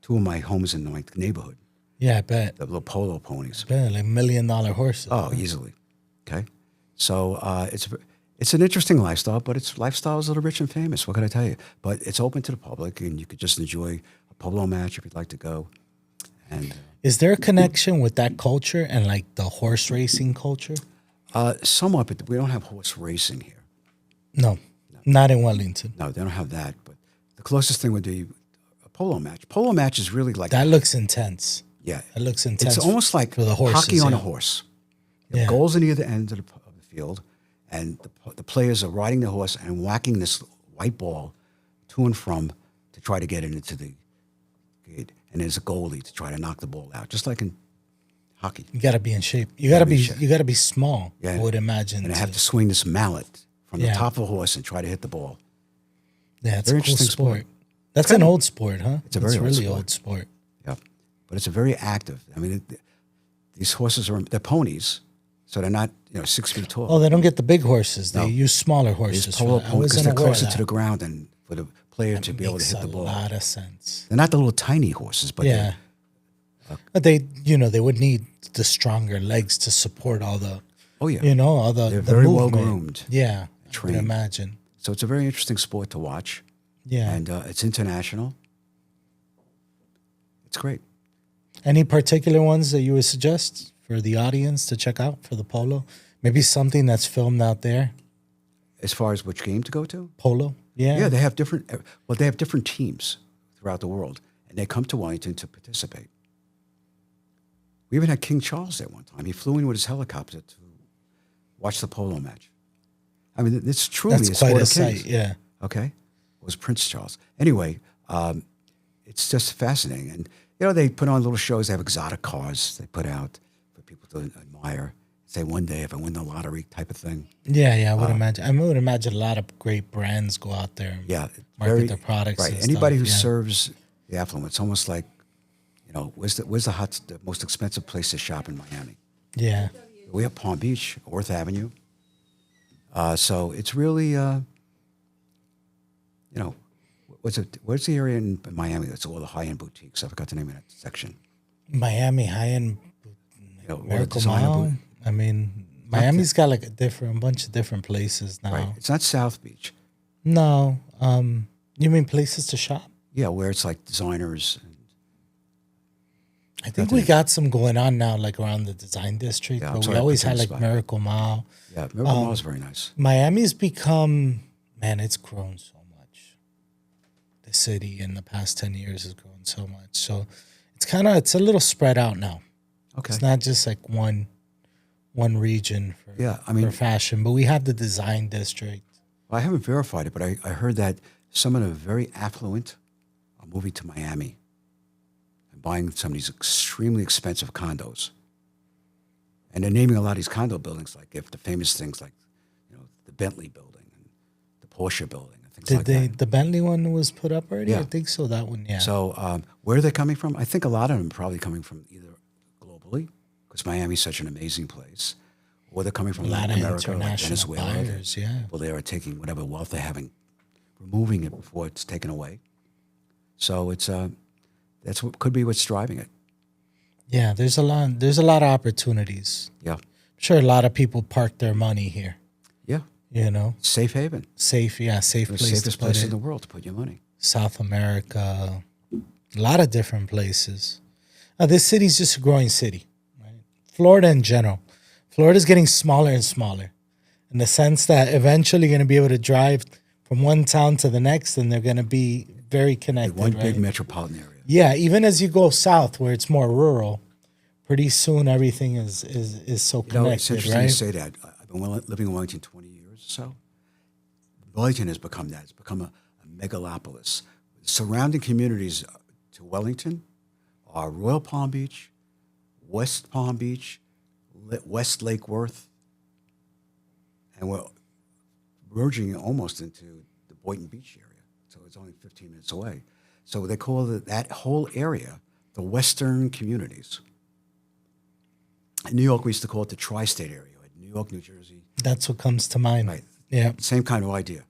two of my homes in my neighborhood, Yeah, I bet. the little polo ponies. Yeah, like $1 million horses. Oh, easily. Okay. So it's an interesting lifestyle, but it's lifestyles of the rich and famous. What can I tell you? But it's open to the public, and you could just enjoy a polo match if you'd like to go. And Is there a connection with that culture and like the horse racing culture? somewhat, but we don't have horse racing here. No, not in Wellington. No, they don't have that. But the closest thing would be a polo match. Polo match is really like That looks intense. yeah. That looks intense. It's almost like for the horses, hockey on a yeah. horse. You have Yeah. goals on either end of the field, and the players are riding the horse and whacking this white ball to and from to try to get it into the gate. And there's a goalie to try to knock the ball out, just like in hockey. You got to be in shape. You got to be in be. shape. You got to be small. Yeah. I would imagine. And they have to swing this mallet from Yeah. the top of a horse and try to hit the ball. Yeah, it's very a cool interesting sport. sport. That's an old sport, huh? It's a very old really sport. old sport. Yeah, but it's a very active. I mean, these horses they're ponies, so they're not 6 feet tall. Oh, they don't get the big horses. They No. use smaller horses. These for polo that. I ponies, because wasn't they're aware of closer that. to the ground and for the player to be able to hit the ball. Makes a lot of sense. They're not the little tiny horses, but Yeah, but they would need the stronger legs to support all the, oh yeah. all the. They're the very well movement. groomed, Yeah, I trained. can imagine. So it's a very interesting sport to watch, Yeah. and it's international. It's great. Any particular ones that you would suggest for the audience to check out for the polo? Maybe something that's filmed out there. As far as which game to go to, Polo. Yeah. yeah, they have different. Well, they have different teams throughout the world, and they come to Wellington to participate. We even had King Charles there one time. He flew in with his helicopter to watch the polo match. I mean, it's truly That's a quite sport a of kings. sight. Yeah. Okay, it was Prince Charles. Anyway, it's just fascinating, and they put on little shows. They have exotic cars they put out for people to admire. Say one day if I win the lottery, type of thing. Yeah. I would imagine. I would imagine a lot of great brands go out there and Yeah, market their products. right. And Anybody stuff. who Yeah. serves the affluent, it's almost like, where's the most expensive place to shop in Miami? Yeah. We have Palm Beach, Worth Avenue. So it's really, where's the area in Miami that's all the high-end boutiques? I forgot the name of that section. Miami high-end All the Miracle designer Mile. I mean, Miami's got like a bunch of different places now. Right. It's not South Beach. No. You mean places to shop? Yeah, where it's like designers. I think we got some going on now, like around the design district, Yeah, but sorry, we I always put you on had the like spot. Miracle Mile. Yeah, Miracle Mall is very nice. Miami's become, man, it's grown so much. The city in the past 10 years has grown so much. So it's a little spread out now. Okay. It's not just like one region for fashion, but we have the design district. Well, I haven't verified it, but I heard that some of the very affluent are moving to Miami and buying some of these extremely expensive condos. And they're naming a lot of these condo buildings, like if the famous things like, the Bentley building and the Porsche building and things like that. The Bentley one was put up already? Yeah. I think so, that one, yeah. So where are they coming from? I think a lot of them are probably coming from either globally, because Miami's such an amazing place, or they're coming from a lot Latin of America, like international Venezuela. buyers, yeah. Well, they are taking whatever wealth they have and removing it before it's taken away. So it's that's what could be what's driving it. Yeah, there's a lot of opportunities. Yeah. I'm sure a lot of people park their money here. Yeah. Safe haven. Safe The place safest to put place it. in the world to put your money. South America, a lot of different places. This city's just a growing city, right? Florida in general. Florida's getting smaller and smaller in the sense that eventually you're going to be able to drive from one town to the next and they're going to be very connected. One right? big metropolitan area. Yeah, even as you go south where it's more rural, pretty soon everything is so connected, It's interesting right? to say that. I've been living in Wellington 20 years or so. Wellington has become that. It's become a megalopolis. Surrounding communities to Wellington are Royal Palm Beach, West Palm Beach, West Lake Worth, and we're merging almost into the Boynton Beach area. So it's only 15 minutes away. So they call that whole area the Western communities. In New York, we used to call it the tri-state area. New York, New Jersey. That's what comes to mind. Right. Yeah. Same kind of idea.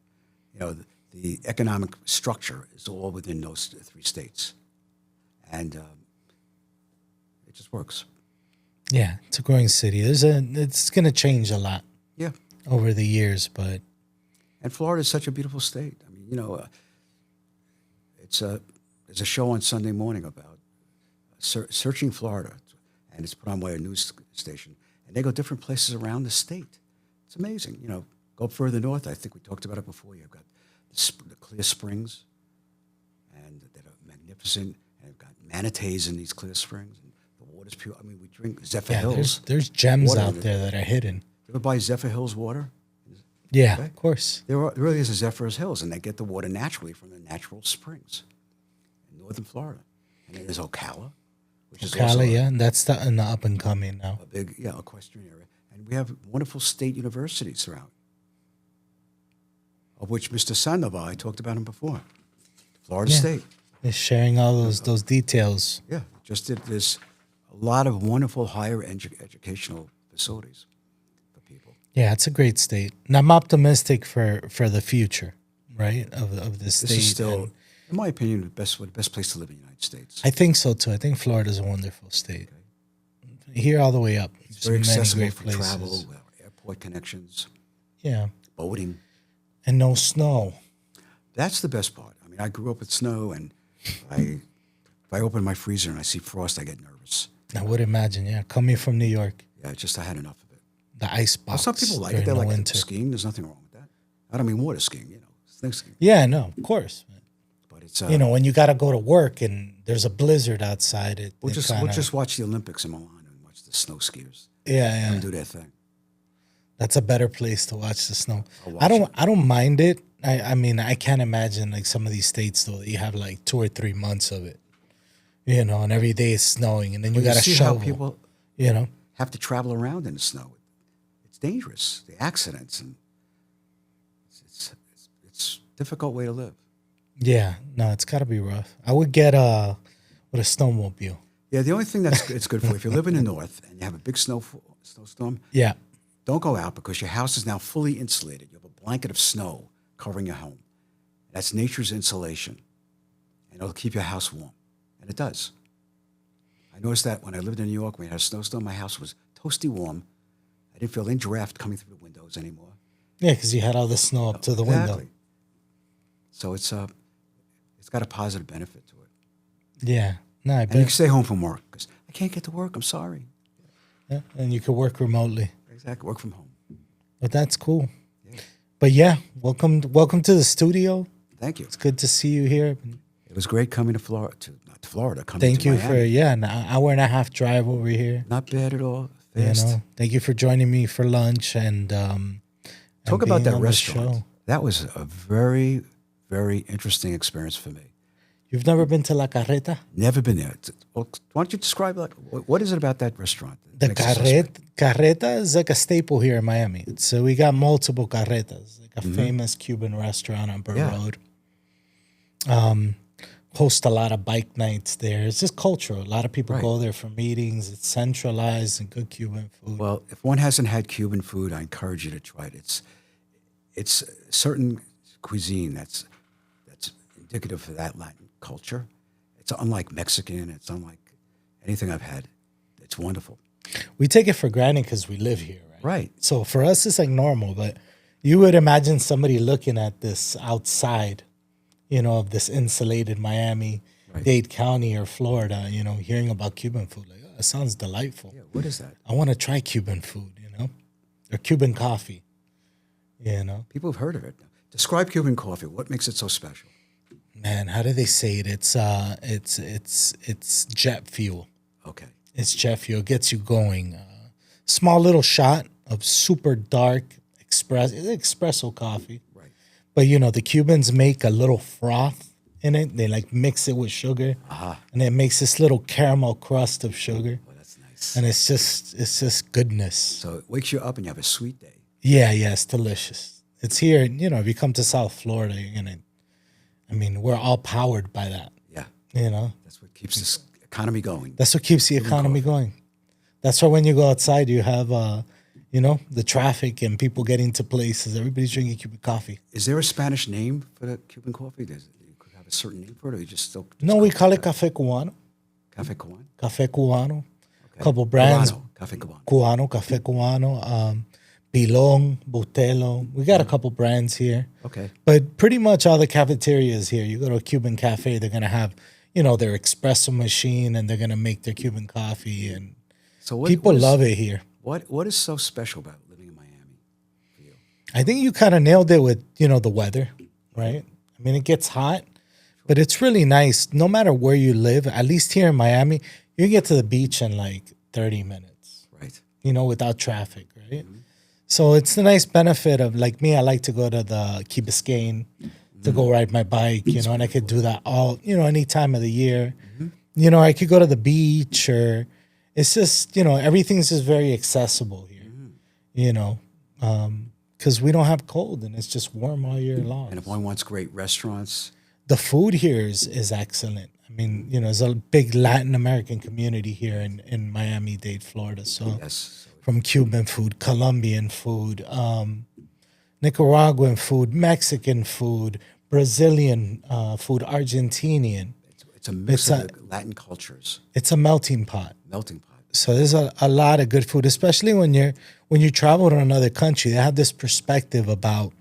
The economic structure is all within those three states. And it just works. Yeah, it's a growing city. It's going to change a lot. Yeah. Over the years, but And Florida is such a beautiful state. I mean, there's a show on Sunday morning about searching Florida, and it's put on by a news station, and they go different places around the state. It's amazing. Go up further north. I think we talked about it before. You've got the clear springs, and that are magnificent, and you've got manatees in these clear springs, and the water's pure. I mean, we drink Zephyr Hills. there's gems water out in it. there that are hidden. You ever buy Zephyr Hills water? Yeah, Okay. of course. There really is a Zephyr's Hills, and they get the water naturally from the natural springs in northern Florida. And then there's Ocala, which is also Ocala, yeah, that's in the up and coming now. a big, equestrian area. And we have wonderful state universities around, of which Mr. Sandoval, I talked about him before, Florida Yeah. State. Is sharing all those details. Yeah, there's a lot of wonderful higher educational facilities for people. Yeah, it's a great state, and I'm optimistic for the future, right? Of this state. This is still, And in my opinion, the best place to live in the United States. I think so too. I think Florida's a wonderful state. Here all the way up. It's very There's many accessible great for places. travel, airport connections, Yeah, boating. and no snow. That's the best part. I mean, I grew up with snow, and if I open my freezer and I see frost, I get nervous. I would imagine. Yeah, coming from New York, Yeah, I had enough of it. the ice Well, box. some people like it. during They the like winter. skiing. There's nothing wrong with that. I don't mean water skiing, snow skiing. Yeah, no, of course. But it's When you got to go to work and there's a blizzard outside, we'll it just kinda, we'll just watch the Olympics in Milan and watch the snow skiers. yeah. Let them do their thing. That's a better place to watch the snow. I'll I watch don't I don't mind it. I mean, I can't imagine like some of these states though that you have like 2 or 3 months of it, and every day it's snowing and then you But you got to see how shovel, people you know. have to travel around in the snow. It's dangerous. The accidents and it's a difficult way to live. Yeah, no, it's got to be rough. I would get with a snowmobile. Yeah, the only thing that's it's good for if you live in the north and you have a big snowstorm, Yeah. don't go out because your house is now fully insulated. You have a blanket of snow covering your home. That's nature's insulation, and it'll keep your house warm, and it does. I noticed that when I lived in New York, when we had a snowstorm, my house was toasty warm. I didn't feel any draft coming through the windows anymore. Yeah, because you had all the snow up to the Exactly. window. So it's got a positive benefit to it. Yeah. No, I And you can bet. stay home from work because I can't get to work. I'm sorry. Yeah. And you could work remotely. Exactly. Work from home. But that's cool. Yeah. But yeah, welcome to the studio. Thank you. It's good to see you here. It was great coming to Florida. Not to Florida. Coming Thank to you Miami. for an hour and a half drive over here. Not bad at all. Fast. Thank you for joining me for lunch and Talk and about being that on the restaurant. show. That was a very, very interesting experience for me. You've never been to La Carreta? Never been there. Well, why don't you describe what is it about that restaurant? that The makes it so special? carreta is like a staple here in Miami. So we got multiple carretas, like a famous Cuban restaurant on Burr Yeah. Road. Host a lot of bike nights there. It's just cultural. A lot of people Right. go there for meetings. It's centralized and good Cuban food. Well, if one hasn't had Cuban food, I encourage you to try it. It's a certain cuisine that's indicative of that Latin culture. It's unlike Mexican. It's unlike anything I've had. It's wonderful. We take it for granted because we live here, right? Right. So for us, it's like normal. But you would imagine somebody looking at this outside, of this insulated Miami, Right. Dade County or Florida, hearing about Cuban food. Like, oh, it sounds delightful. Yeah. What is that? I want to try Cuban food, or Cuban coffee, People have heard of it. Describe Cuban coffee. What makes it so special? Man, how do they say it? It's jet fuel. Okay. It's jet fuel. It gets you going. Small little shot of super dark espresso coffee. Right. But the Cubans make a little froth in it. They like mix it with sugar, and it makes this little caramel crust of sugar, Well, that's nice. and it's just goodness. So it wakes you up and you have a sweet day. Yeah, it's delicious. It's here. If you come to South Florida, you're gonna. I mean, we're all powered by that. Yeah. That's That's what keeps this economy going. what keeps the economy going. That's why when you go outside, you have the traffic and people getting to places. Everybody's drinking Cuban coffee. Is there a Spanish name for the Cuban coffee? You could have a certain name for it, or you just still No, we call it Café Cubano. Cafe Cuban? Café Cubano. Okay. Couple brands. Cubano, Cafe Cuban. Cubano, Café Cubano, Pilon, Butelo. We got a couple brands here. Okay. But pretty much all the cafeterias here, you go to a Cuban cafe, they're going to have, their espresso machine and they're going to make their Cuban coffee. And So people love it here. What is so special about living in Miami for you? I think you kind of nailed it with, the weather, right? I mean, it gets hot, but it's really nice. No matter where you live, at least here in Miami, you can get to the beach in like 30 minutes, Right. without traffic, right? So it's the nice benefit of like me, I like to go to the Key Biscayne to go ride my bike, and I could do that all, any time of the year. I could go to the beach or it's just, everything's just very accessible here, because we don't have cold and it's just warm all year long. And if one wants great restaurants, The food here is excellent. I mean, there's a big Latin American community here in Miami-Dade, Florida. So yes. from Cuban food, Colombian food, Nicaraguan food, Mexican food, Brazilian food, Argentinian. It's a mix It's of a- the Latin cultures, It's a melting pot. melting pot. So there's a lot of good food, especially when you travel to another country. They have this perspective about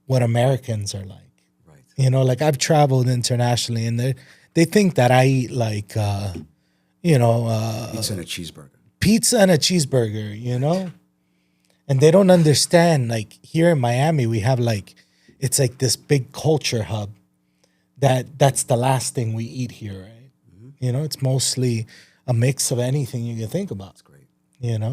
what Americans are like. Right. Like I've traveled internationally, and they think that I eat like, Pizza and a cheeseburger. pizza and a cheeseburger, and they don't understand. Like here in Miami, we have it's like this big culture hub. That's the last thing we eat here, right? It's mostly a mix of anything you can think about. It's great.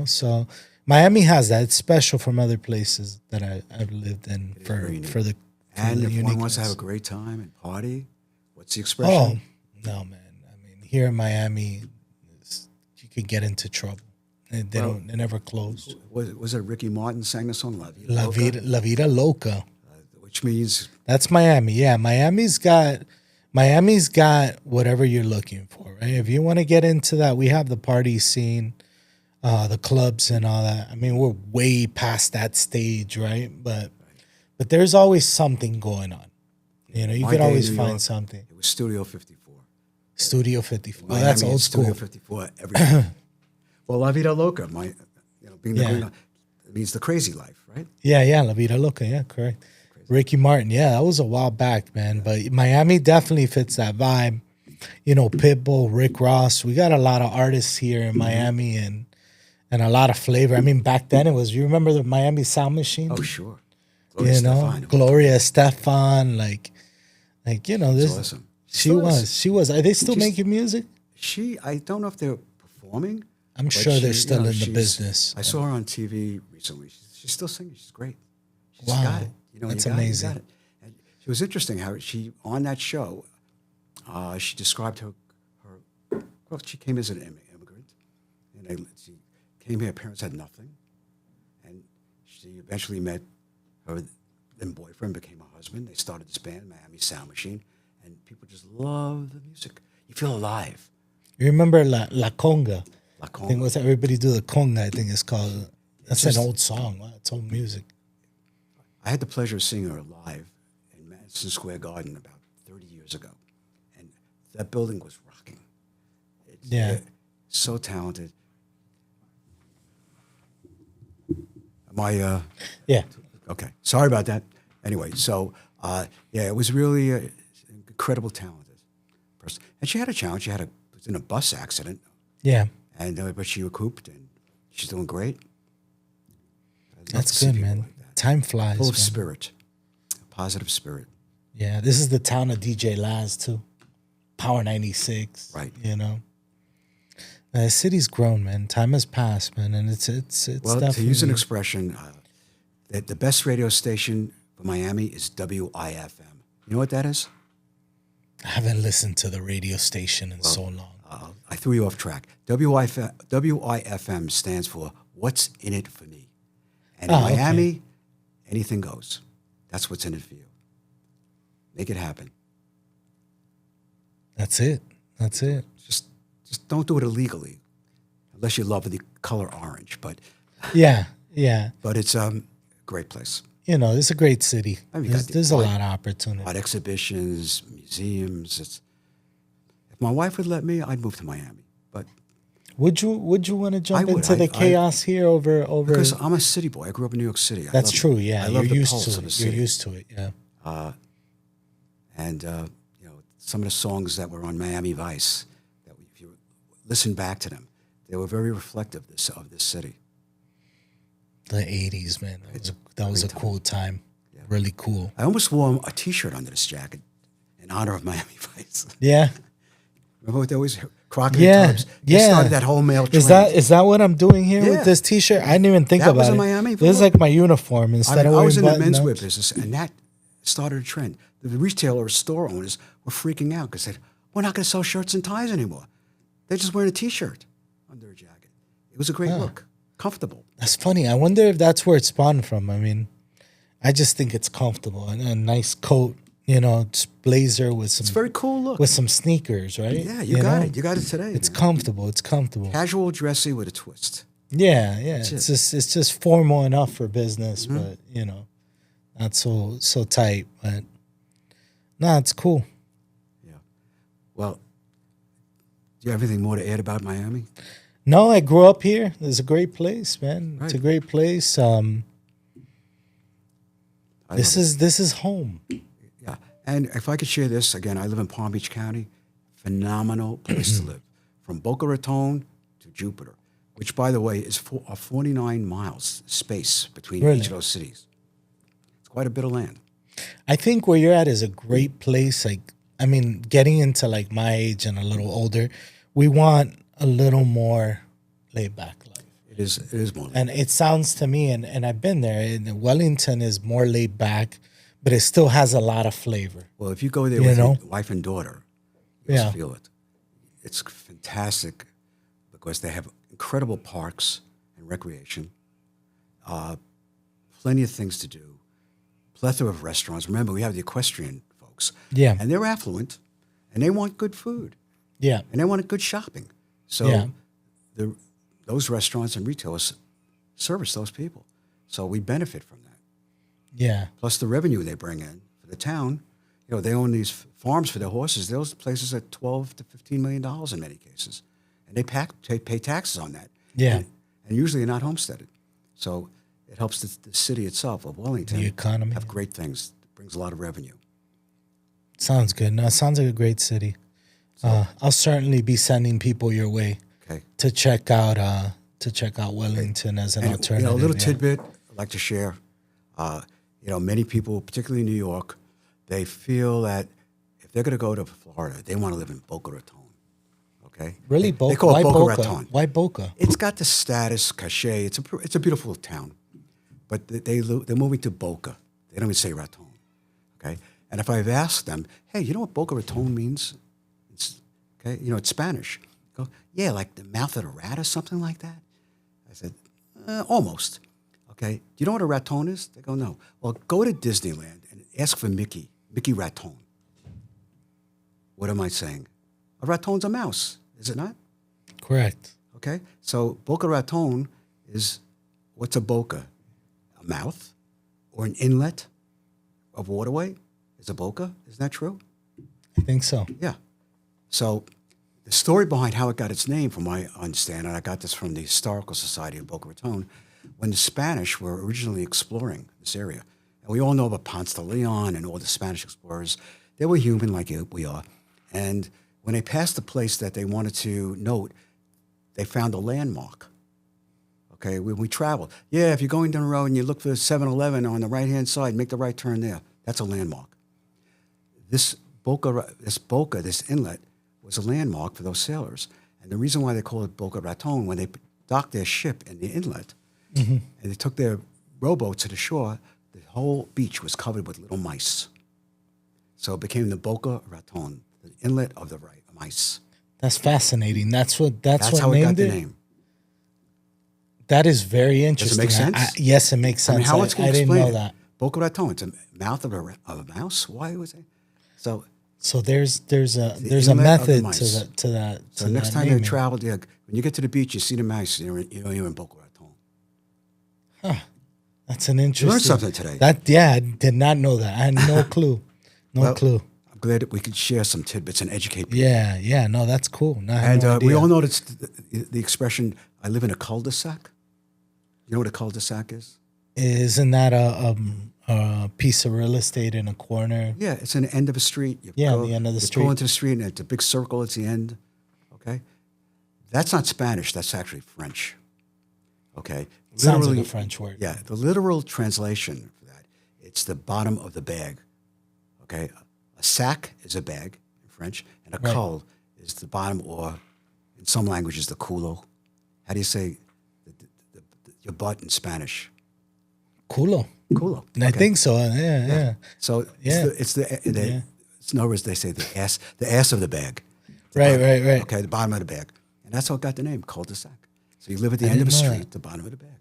So Miami has that. It's special from other places that I've lived in very unique. for the And if one wants to have a uniqueness. great time and party, what's the Oh expression? no, man! I mean, here in Miami, you could get into trouble. They Well, don't. They never close. Was it Ricky Martin sang the song La Vida La Loca? vida, la vida loca. Which means That's Miami. Yeah, Miami's got whatever you're looking for, right? If you want to get into that, we have the party scene, the clubs and all that. I mean, we're way past that stage, right? But there's always something going on. You know, you my could day in always New find York, something. it was Studio 54. Studio 54. Oh, Miami, that's it's old Studio school. 54 every day. Well, La Vida Loca, being the Yeah. green, it means the crazy life, right? Yeah, La Vida Loca. Yeah, correct. Ricky Martin. Yeah, that was a while back, man. But Miami definitely fits that vibe. You know, Pitbull, Rick Ross. We got a lot of artists here in Miami and a lot of flavor. I mean, back then it was. You remember the Miami Sound Machine? Oh, sure. You know, Gloria Estefan. Like you know, It's this. awesome. She was. Are they still Just- making music? I don't know if they're performing. I'm but sure they're she, still in the she's- business. I saw her on TV recently. She's still singing. She's great. She's Wow. got it. You know, That's you got amazing. It, you got it. And it was interesting how on that show, she described well, she came as an immigrant, and she came here. Parents had nothing, and she eventually met her then boyfriend, became her husband. They started this band, Miami Sound Machine, and people just love the music. You feel alive. You remember La Conga? La I think what's everybody do the conga. I think it's called. That's just- an old song. Wow, it's old music. I had the pleasure of seeing her live in Madison Square Garden about 30 years ago, and that building was rocking. Yeah. So talented. Am I? Yeah. Okay, sorry about that. Anyway, so yeah, it was really incredible, talented person, and she had a challenge. She was in a bus accident, Yeah. and but she recouped, and she's doing great. I love That's to see good, people man. like that. Time flies. Full of man. spirit, positive spirit. Yeah. This is the town of DJ Laz too. Power 96. Right. You know. The city's grown, man. Time has passed, man, and it's Well, definitely. to use an expression, that the best radio station for Miami is WIFM. You know what that is? I haven't listened to the radio station in so long. I threw you off track. WIFM stands for What's in It for Me. And in Oh, okay. Miami, anything goes. That's what's in it for you. Make it happen. That's it. That's it. Just don't do it illegally, unless you love the color orange. But Yeah. Yeah. it's a great place. You know, it's a great city. I mean, you got the There's a art- lot of opportunity. Art exhibitions, museums. If my wife would let me, I'd move to Miami. But Would you want to jump I would. into the chaos here over? because I'm a city boy, I grew up in New York City. That's true. Yeah, I you're love the used pulse to of the it. city. You're used to it. Yeah. And some of the songs that were on Miami Vice, that if you listen back to them, they were very reflective of this city. The '80s, man. That was a great cool time. Really cool. I almost wore a T-shirt under this jacket in honor of Miami Vice. Yeah. Remember what they always Crockett Yeah. Tubbs? They Yeah. started that whole male trend. Is that what I'm doing here Yeah. with this T-shirt? I didn't even think That about was it. a Miami This is look. like my uniform instead of I was in wearing the button-ups. menswear business, and that started a trend. The retailer store owners were freaking out because they said, "We're not going to sell shirts and ties anymore. They're just wearing a T-shirt under a jacket." It was a great look, comfortable. That's funny. I wonder if that's where it spawned from. I mean, I just think it's comfortable and a nice coat, you know, just blazer with It's a some very cool look. with some sneakers, right? Yeah, you got know? it. You got it today. It's man. comfortable. It's comfortable. Casual, dressy with a twist. Yeah, yeah. That's It's just formal enough for business, Mm-hmm. but you know, not so tight. But no, it's cool. Yeah. Well, do you have anything more to add about Miami? No, I grew up here. It's a great place, man. It's a Right. great place. This is home. Yeah. And if I could share this, again, I live in Palm Beach County. Phenomenal place to live. From Boca Raton to Jupiter, which, by the way, is 49 miles space between Really? each of those cities. It's quite a bit of land. I think where you're at is a great place. Like, I mean, getting into like my age and a little older, we want a little more laid back life. It is more. And it sounds to me, and I've been there, and Wellington is more laid back, but it still has a lot of flavor. Well, if you go there You with know? your wife and daughter, you'll Yeah. feel it. It's fantastic because they have incredible parks and recreation, plenty of things to do, plethora of restaurants. Remember, we have the equestrian folks. Yeah. And they're affluent, and they want good food, Yeah. and they want good shopping. So Yeah. those restaurants and retailers service those people. So we benefit from that. Yeah. Plus the revenue they bring in for the town. You know, they own these farms for their horses. Those places are $12 to $15 million in many cases. And they pay taxes on that. Yeah. And usually they're not homesteaded. So it helps the city itself of Wellington The economy. have great things. It brings a lot of revenue. Sounds good. No, it sounds like a great city. I'll certainly be sending people your way Okay. to check out Wellington as an And, alternative. you know, a little yeah. tidbit I'd like to share. You know, many people, particularly in New York, they feel that if they're going to go to Florida, they want to live in Boca Raton. Okay? Really, They Boca? call Why it Boca Boca? Raton. Why Boca? It's got the status, cachet. It's a beautiful town, but they're moving to Boca. They don't even say Raton. Okay? And if I've asked them, hey, you know what Boca Raton means? Okay, you know, it's Spanish. Go, yeah, like the mouth of the rat or something like that. I said, almost. Okay, do you know what a raton is? They go, no. Well, go to Disneyland and ask for Mickey Raton. What am I saying? A raton's a mouse, is it not? Correct. Okay, so Boca Raton is, what's a boca? A mouth or an inlet of waterway is a boca. Isn't that true? I think so. Yeah. So the story behind how it got its name, from my understanding, I got this from the Historical Society of Boca Raton, when the Spanish were originally exploring this area. And we all know about Ponce de Leon and all the Spanish explorers. They were human like we are. And when they passed the place that they wanted to note, they found a landmark. Okay, when we traveled. Yeah, if you're going down the road and you look for 7-Eleven on the right-hand side, make the right turn there. That's a landmark. This inlet, was a landmark for those sailors. And the reason why they call it Boca Raton, when they docked their ship in the inlet, and they took their rowboat to the shore, the whole beach was covered with little mice. So it became the Boca Raton, the inlet of the mice. That's fascinating. That's what How it named got the it? name. That is very interesting. make sense? Yes, it makes sense. I mean, how else can I you didn't explain know it? that. Boca Raton, it's a mouth of a mouse? Why was it? So So there's a inlet of the method mice. to that. So to next that time naming. you travel, yeah, when you get to the beach, you see the mice, you're in Boca Raton. That's an interesting. You learned something today. I did not know that. I had no clue. No clue. I'm glad that we could share some tidbits and educate people. Yeah. No, that's cool. No, I had And no we idea. all know the expression, I live in a cul-de-sac. You know what a cul-de-sac is? Isn't that a piece of real estate in a corner? Yeah, it's an end of a street. You The end of the you street. pull into the street and it's a big circle at the end. Okay? That's not Spanish. That's actually French. Okay? Sounds like a French word. Yeah, the literal translation for that, it's the bottom of the bag. Okay? A sac is a bag in French, and a Right. cul is the bottom, or in some languages, the culo. How do you say your butt in Spanish? Culo. Culo. And I Okay. think so. Yeah. So Yeah. it's in other words, they say the ass of the bag. Right. Okay, the bottom of the bag. And that's how it got the name, cul-de-sac. So you live at the I end of a didn't know street, that. the bottom of the bag.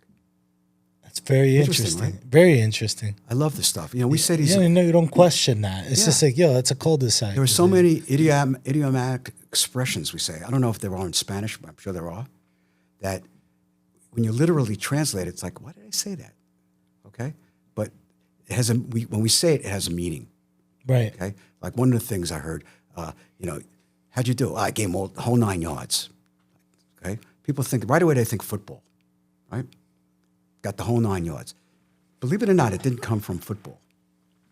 That's very Interesting, interesting. Very interesting. I love this stuff. You know, we say these. Yeah, you don't question that. It's just Yeah. like, that's a cul-de-sac. There are so many idiomatic expressions we say. I don't know if there are in Spanish, but I'm sure there are. That when you literally translate it, it's like, why did I say that? Okay, but it has when we say it, it has a meaning. Right. Okay, like one of the things I heard, how'd you do? I gave him the whole 9 yards. Okay, people think right away they think football, right? Got the whole 9 yards. Believe it or not, it didn't come from football.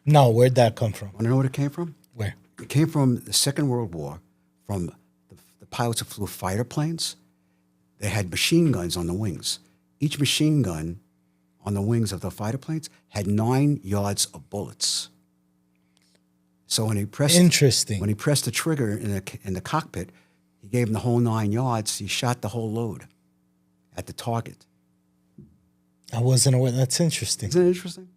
No, where'd that come from? Want to know where it came from? Where? It came from the Second World War, from the pilots who flew fighter planes. They had machine guns on the wings. Each machine gun on the wings of the fighter planes had 9 yards of bullets. So when he pressed the trigger in the cockpit, he gave him the whole 9 yards. He shot the whole load at the target. I wasn't aware. That's interesting. Isn't it interesting?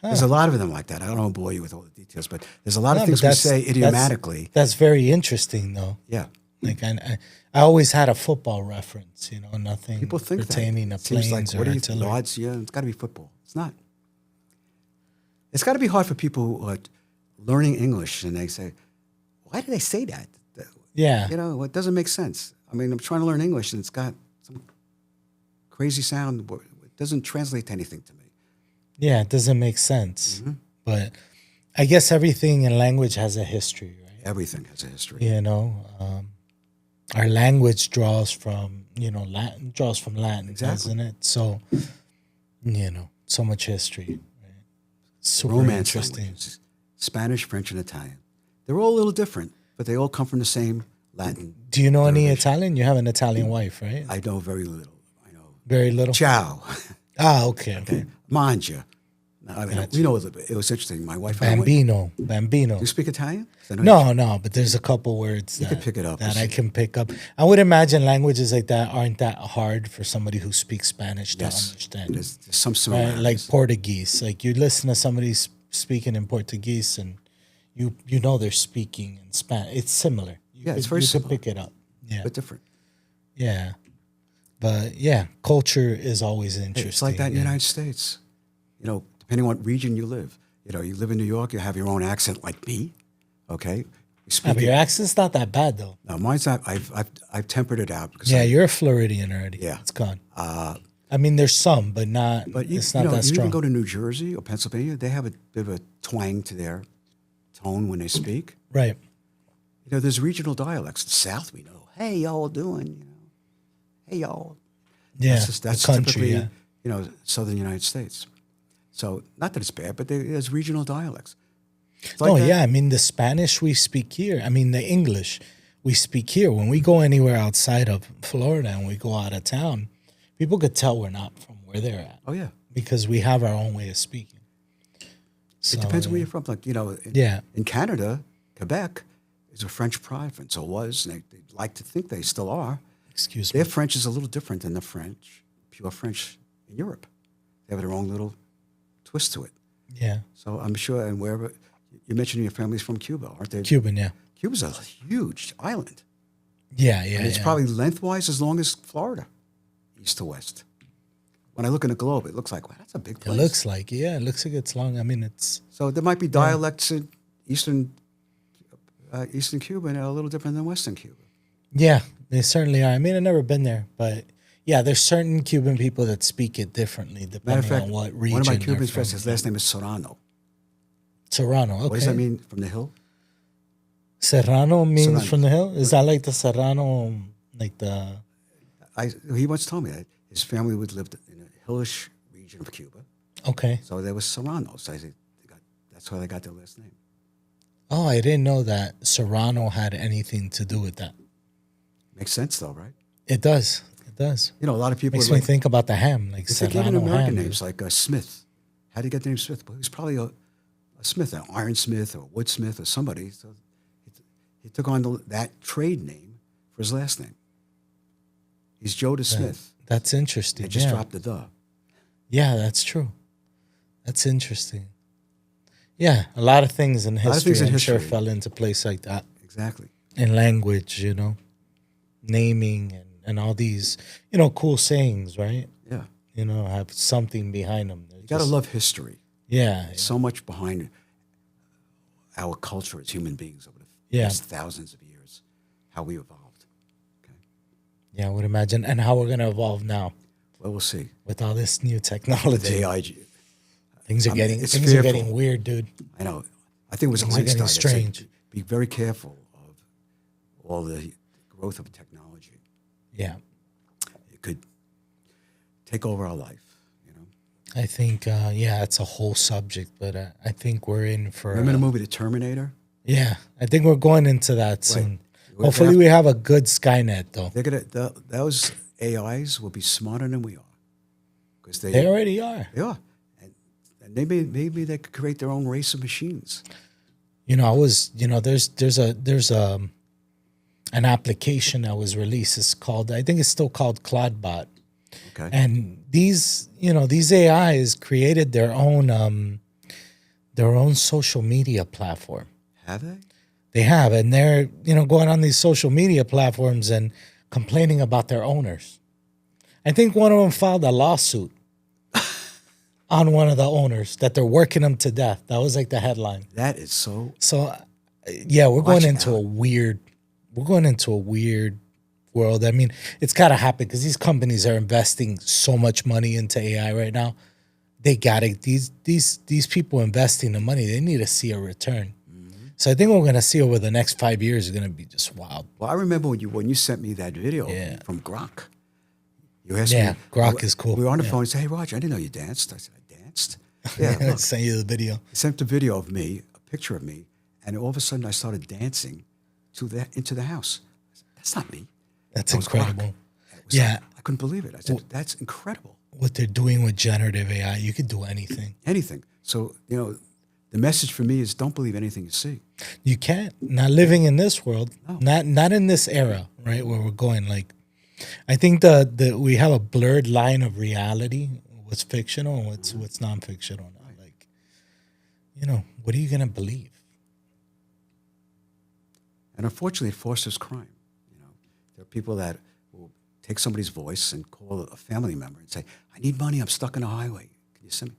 There's a lot of them like that. I don't want to bore you with all the details, but there's a lot of No, things but we say idiomatically. That's very interesting, though. Yeah. Like I always had a football reference, nothing People think pertaining that. to planes Seems like, or what are you, artillery. odds? Yeah, it's got to be football. It's not. It's got to be hard for people who are learning English and they say, why do they say that? Yeah. It doesn't make sense. I mean, I'm trying to learn English and it's got some crazy sound. It doesn't translate to anything to me. Yeah, it doesn't make sense. Mm-hmm. But I guess everything in language has a history, right? Everything has a history. Our language draws from, Latin, Exactly. doesn't it? So, so much history. Right? Super Romance interesting. languages, Spanish, French, and Italian. They're all a little different, but they all come from the same Latin. Do you know any derivation. Italian? You have an Italian wife, right? I know very little. I know Very little. ciao, Okay. mangia. I mean, Gotcha. we know it was interesting. My wife and I went, do Bambino. you speak Italian? 'Cause I know No, but there's a couple words You could pick it up. that I can pick up. I would imagine languages like that aren't that hard for somebody who speaks Spanish to understand. There's some Right? similarities. Like Portuguese. Like you listen to somebody speaking in Portuguese and you know they're speaking in Spanish. It's similar. It's very you similar. could pick it up. Yeah. but different. Yeah. But yeah, culture is always interesting. It's like that in the yeah. United States. Depending on what region you live. You live in New York, you have your own accent like me. Okay, you Yeah, speak but your accent's not that bad though. No, mine's not. I've tempered it out because Yeah, you're a Floridian already. Yeah. It's gone. I mean, there's some, but not. But It's not that you strong. even go to New Jersey or Pennsylvania, they have a bit of a twang to their tone when they speak. Right. There's regional dialects. The South, we know. Hey, y'all doing? Hey, y'all. Yeah. That's the country. typically Yeah. Southern United States. So not that it's bad, but there's regional dialects. It's Oh like that. yeah, I mean the Spanish we speak here. I mean the English we speak here. When we go anywhere outside of Florida and we go out of town, people could tell we're not from where they're at Oh yeah. because we have our own way of speaking. So, It depends where you're from. Like in Canada, Quebec is a French province, or was, and they like to think they still are. Excuse me. Their French is a little different than the pure French in Europe. They have their own little twist to it. Yeah. So I'm sure, and wherever you mentioned your family's from Cuba, aren't they? Cuban. Yeah. Cuba's a huge island. Yeah. Yeah. And it's yeah. probably lengthwise as long as Florida, east to west. When I look in the globe, it looks like, wow, that's a big It place. looks like it's long. I mean, it's So there might be dialects in Eastern Cuba and a little different than Western Cuba. yeah, they certainly are. I mean, I've never been there, but yeah, there's certain Cuban people that speak it differently Matter depending of fact, on what region. one of my they're Cuban from. friends, his last name is Serrano. Serrano. Okay. What does that mean from the hill? Serrano means Serrano. from the hill. Is that like the Serrano, like the? He once told me that his family would live in a hillish region of Cuba. Okay. So there was Serranos. I said, that's why they got their last name. Oh, I didn't know that Serrano had anything to do with that. Makes sense though, right? It does. It does. A lot of people Makes are me like, think about the ham, like they think Serrano even American ham. names like Smith. How do you get the name Smith? Well, he was probably a Smith, an ironsmith or woodsmith or somebody. So he took on that trade name for his last name. He's Joe to Smith. That's interesting. They just yeah. dropped the duh. Yeah, that's true. That's interesting. Yeah, a lot of things in history, I'm sure, fell into place like that. Exactly. In language, naming and all these, cool sayings, right? Yeah. Have something behind them. You got to love history. Yeah. So much behind our culture as human beings over the Yeah. past thousands of years, how we evolved. Okay. Yeah, I would imagine. And how we're going to evolve now Well, we'll see. with all this new technology. The AI. Things are getting it's things are fearful. getting weird, dude. I know. I think it was Things are getting Einstein that said, strange. be very careful of all the growth of technology. Yeah. It could take over our life. I think, it's a whole subject, but I think we're in for. Remember the movie The Terminator? Yeah, I think we're going into that soon. Right. Hopefully, we have a good Skynet, though. They're gonna those AIs will be smarter than we are because They already are. they are, and maybe they could create their own race of machines. There's an application that was released. I think it's still called Cloudbot, Okay. And these, these AIs created their own social media platform. Have they? They have, and they're, going on these social media platforms and complaining about their owners. I think one of them filed a lawsuit on one of the owners that they're working them to death. That was like the headline. That is so. So, yeah, we're Watch going it into now. we're going into a weird world. I mean, it's got to happen because these companies are investing so much money into AI right now. They got to, these people investing the money, they need to see a return. So I think what we're going to see over the next 5 years is going to be just wild. Well, I remember when you sent me that video from Grok. You asked me. Grok is cool. We were on the phone and said, "Hey, Roger, I didn't know you danced." I said, "I danced." Yeah, I look. sent you the video. He sent the video of me, a picture of me, and all of a sudden I started dancing into the house. I said, "That's not me." That's That was incredible. Grok. It was Yeah. like, I couldn't believe it. I said, "That's incredible." What they're doing with generative AI, you could do anything. Anything. So the message for me is don't believe anything you see. You can't. Not living in this world. No. Not in this era, right? Where we're going. Like, I think the we have a blurred line of reality, what's fictional and what's non-fictional now. Like, what are you gonna believe? And unfortunately, it fosters crime. There are people that will take somebody's voice and call a family member and say, "I need money. I'm stuck on a highway. Can you send me?"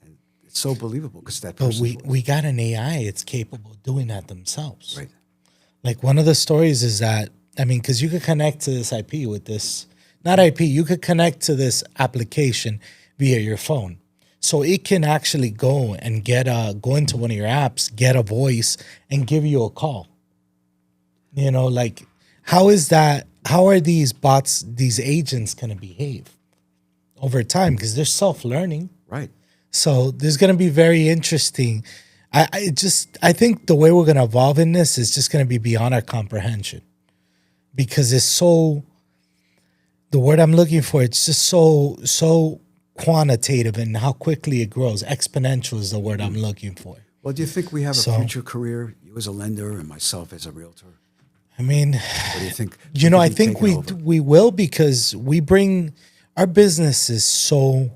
And it's so believable because that But person. we got an AI. It's capable of doing that themselves. Right. Like one of the stories is that, I mean, because you could connect to this IP with this, not IP, you could connect to this application via your phone. So it can actually go and go into one of your apps, get a voice, and give you a call. Like, how is that? How are these bots, these agents going to behave over time? Because they're self-learning. Right. So there's going to be very interesting. I think the way we're going to evolve in this is just going to be beyond our comprehension, because it's so, the word I'm looking for, it's just so quantitative and how quickly it grows. Exponential is the word I'm looking for. Well, do you think we have a future career, you as a lender and myself as a realtor? I mean, What do you think? I think we will, because we bring, our business is so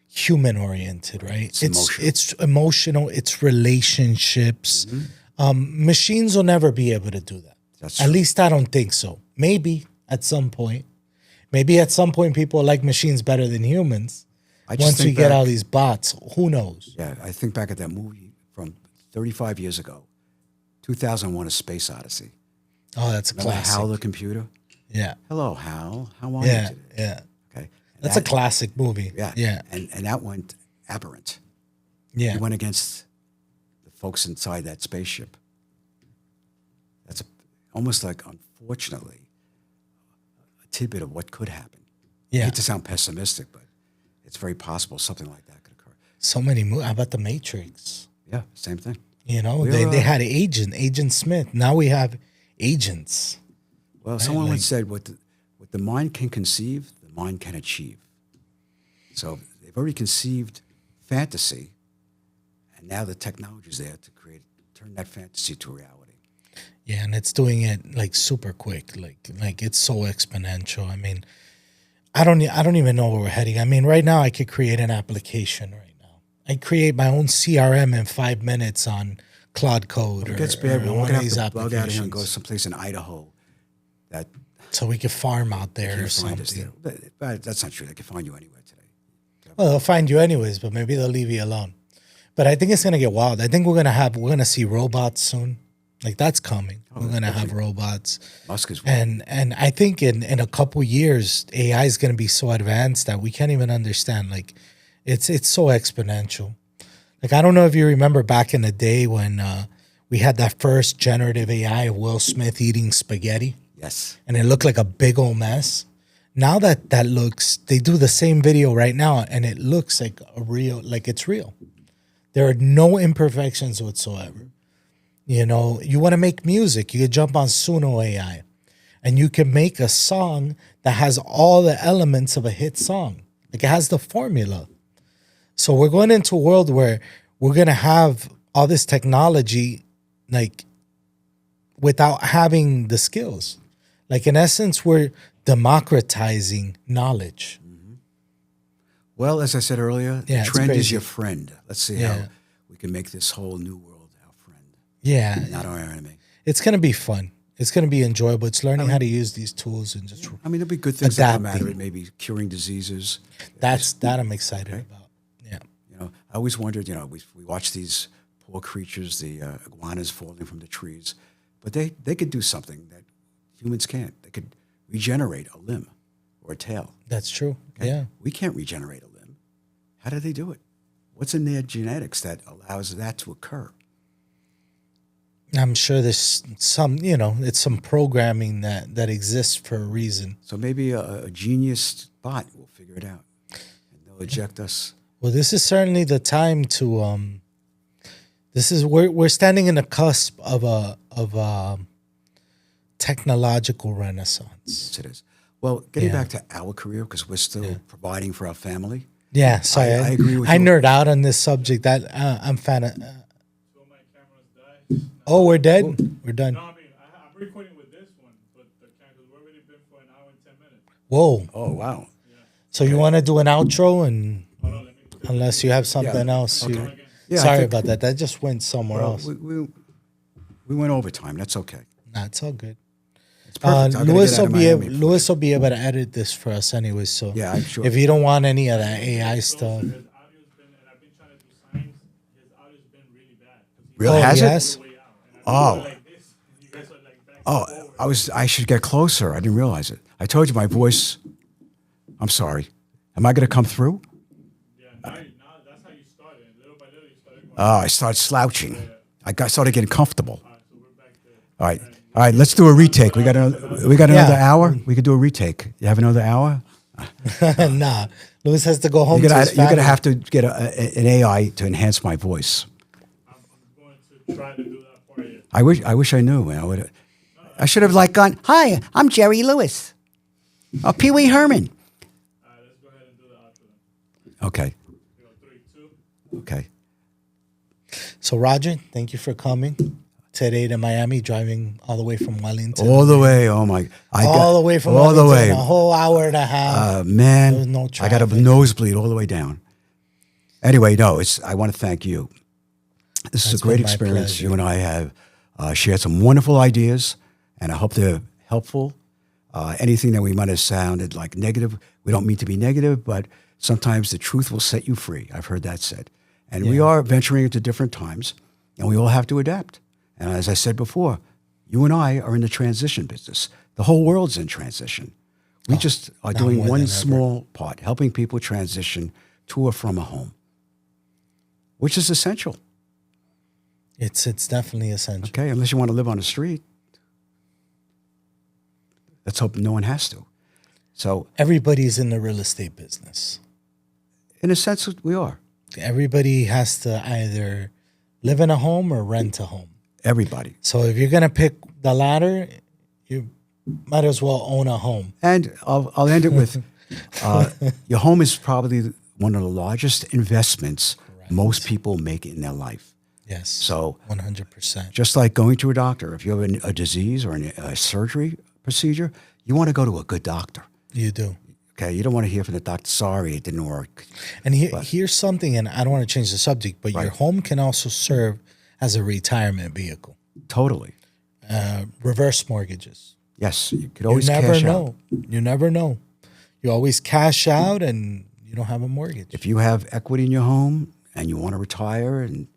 human oriented, right? It's emotional. It's relationships. Machines will never be able to do that. That's At true. least I don't think so. Maybe at some point. Maybe at some point people like machines better than humans. I just Once we think get back- all these bots, who knows? Yeah, I think back at that movie from 35 years ago, 2001: A Space Odyssey. Oh, that's a Remember classic. Hal the computer? Yeah. Hello, Hal. How are Yeah. you today? Yeah. Okay. And That's a that- classic movie. Yeah. Yeah. And that went aberrant. Yeah. He went against the folks inside that spaceship. That's almost like, unfortunately, a tidbit of what could happen. I Yeah. hate to sound pessimistic, but it's very possible something like that could occur. So many movies. How about The Matrix? Yeah, same thing. They had Agent Smith. Now we have agents. Well, someone once said, what the mind can conceive, the mind can achieve. So they've already conceived fantasy, and now the technology is there to turn that fantasy to reality. Yeah, and it's doing it like super quick. Like it's so exponential. I mean, I don't even know where we're heading. I mean, right now I could create an application right now. I create my own CRM in 5 minutes on Claude Code. If it gets bad, we're going to have to bug out of here and go someplace in Idaho that so we could farm out there or can't find us something. there. But that's not true. They can find you anywhere today. Well, they'll find you anyways, but maybe they'll leave you alone. But I think it's gonna get wild. I think we're gonna see robots soon. Like that's coming. We're gonna have robots. Musk is And I think in a couple years, AI is gonna be so advanced that we can't even understand. Like it's so exponential. Like I don't know if you remember back in the day when we had that first generative AI of Will Smith eating spaghetti. Yes. And it looked like a big old mess. Now that looks, they do the same video right now and it looks like it's real. There are no imperfections whatsoever. You want to make music, you could jump on Suno AI and you can make a song that has all the elements of a hit song. Like it has the formula. So we're going into a world where we're going to have all this technology like without having the skills. Like in essence, we're democratizing knowledge. Well, as I said earlier, Yeah, the it's trend is crazy. your friend. Let's see Yeah. how we can make this whole new world our friend, Yeah, not our enemy. it's gonna be fun. It's gonna be enjoyable. It's learning how to use these tools and just I mean, there'll be good things that come out of adapting. it. Maybe curing diseases. that I'm excited about. Yeah. You know, I always wondered. You know, we watch these poor creatures, the iguanas falling from the trees, but they could do something that humans can't. They could regenerate a limb or a tail. That's true. Okay? Yeah. We can't regenerate a limb. How do they do it? What's in their genetics that allows that to occur? I'm sure there's some, it's some programming that exists for a reason. So maybe a genius bot will figure it out, and they'll eject us. Well, this is certainly the time to we're standing in the cusp of a technological renaissance. Yes, it is. Well, getting Yeah. back to our career, because we're still providing for our family. Yeah, sorry. I agree with I you. nerd out on this subject. That I'm fan of. So my camera's died. Oh, we're dead. We're done. No, I mean, I'm recording with this one, but the camera's already been for an hour and 10 minutes. Whoa. Oh, wow. So you want to do an outro, and Hold on, let me. unless you have something Yeah. else, you. Okay. Yeah, I Sorry think- about that. That just went somewhere Well, else. we went over time. That's okay. Nah, it's all good. It's perfect. I gotta Lewis get out will of be Miami able, for- Lewis will be able to edit this for us anyway. So Yeah, I'm sure. if you don't want any of that AI stuff, His audio's been, and I've been trying to do signs, his audio's been really bad. 'Cause he Really? Oh, Has yes? it? way out. And Oh. I'm like this, and you guys are like back Oh, and forward. I should get closer. I didn't realize it. I told you my voice. I'm sorry. Am I going to come through? Yeah, now that's how you started. And little by little, you started going. Oh, I started slouching. Started getting comfortable. So we're back there. All right. All right, let's do a retake. We got another Yeah. hour? We could do a retake. You have another hour? nah. Lewis has to go home. You're to his going to family. have to get an AI to enhance my voice. I'm going to try to do that for you. I wish I knew. Man. I should have gone, hi, I'm Jerry Lewis. Oh, Pee Wee Herman. All right, let's go ahead and do the outro then. Okay. We go 3, 2. Okay. So Roger, thank you for coming today to Miami, driving all the way from Wellington. All the way. Oh, my. All the way from all Wellington, the way. a whole hour and a half. Man, There was no I got a traffic. nosebleed all the way down. Anyway, no, I want to thank you. This is That's a great been my experience. pleasure. You and I have shared some wonderful ideas, and I hope they're helpful. Anything that we might have sounded like negative, we don't mean to be negative, but sometimes the truth will set you free. I've heard that said. And we are venturing into different times, and we all have to adapt. And as I said before, you and I are in the transition business. The whole world's in transition. We just are now doing more one than ever. small part, helping people transition to or from a home, which is essential. It's definitely essential. Okay, unless you want to live on the street. Let's hope no one has to. So, Everybody's in the real estate business. in a sense, we are. Everybody has to either live in a home or rent a home. Everybody. So if you're gonna pick the latter, you might as well own a home. And I'll end it with your home is probably one of the largest investments most people make in their life. Yes. So 100%. just like going to a doctor, if you have a disease or a surgery procedure, you want to go to a good doctor. You do. Okay, you don't want to hear from the doctor, sorry, it didn't work. And here's something, and I don't want to change the subject, but your home can also serve as a retirement vehicle. Totally. Reverse mortgages. Yes, you could You always never cash know. out. You never know. You always cash out and you don't have a mortgage. If you have equity in your home and you want to retire and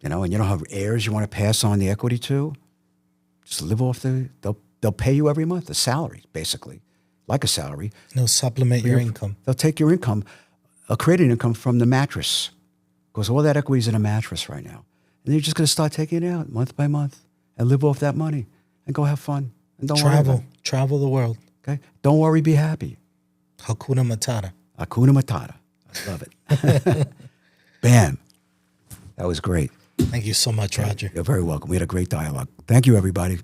you don't have heirs you want to pass on the equity to, just live off they'll pay you every month, a salary, basically, like a salary. No, supplement your income. They'll take your income, create an income from the mattress, because all that equity is in a mattress right now. And you're just going to start taking it out month by month and live off that money and go have fun. And don't worry about Travel the world. it. Okay? Don't worry, be happy. Hakuna Matata. Hakuna Matata. I love it. Bam. That was great. Thank you so much, Roger. You're very welcome. We had a great dialogue. Thank you, everybody.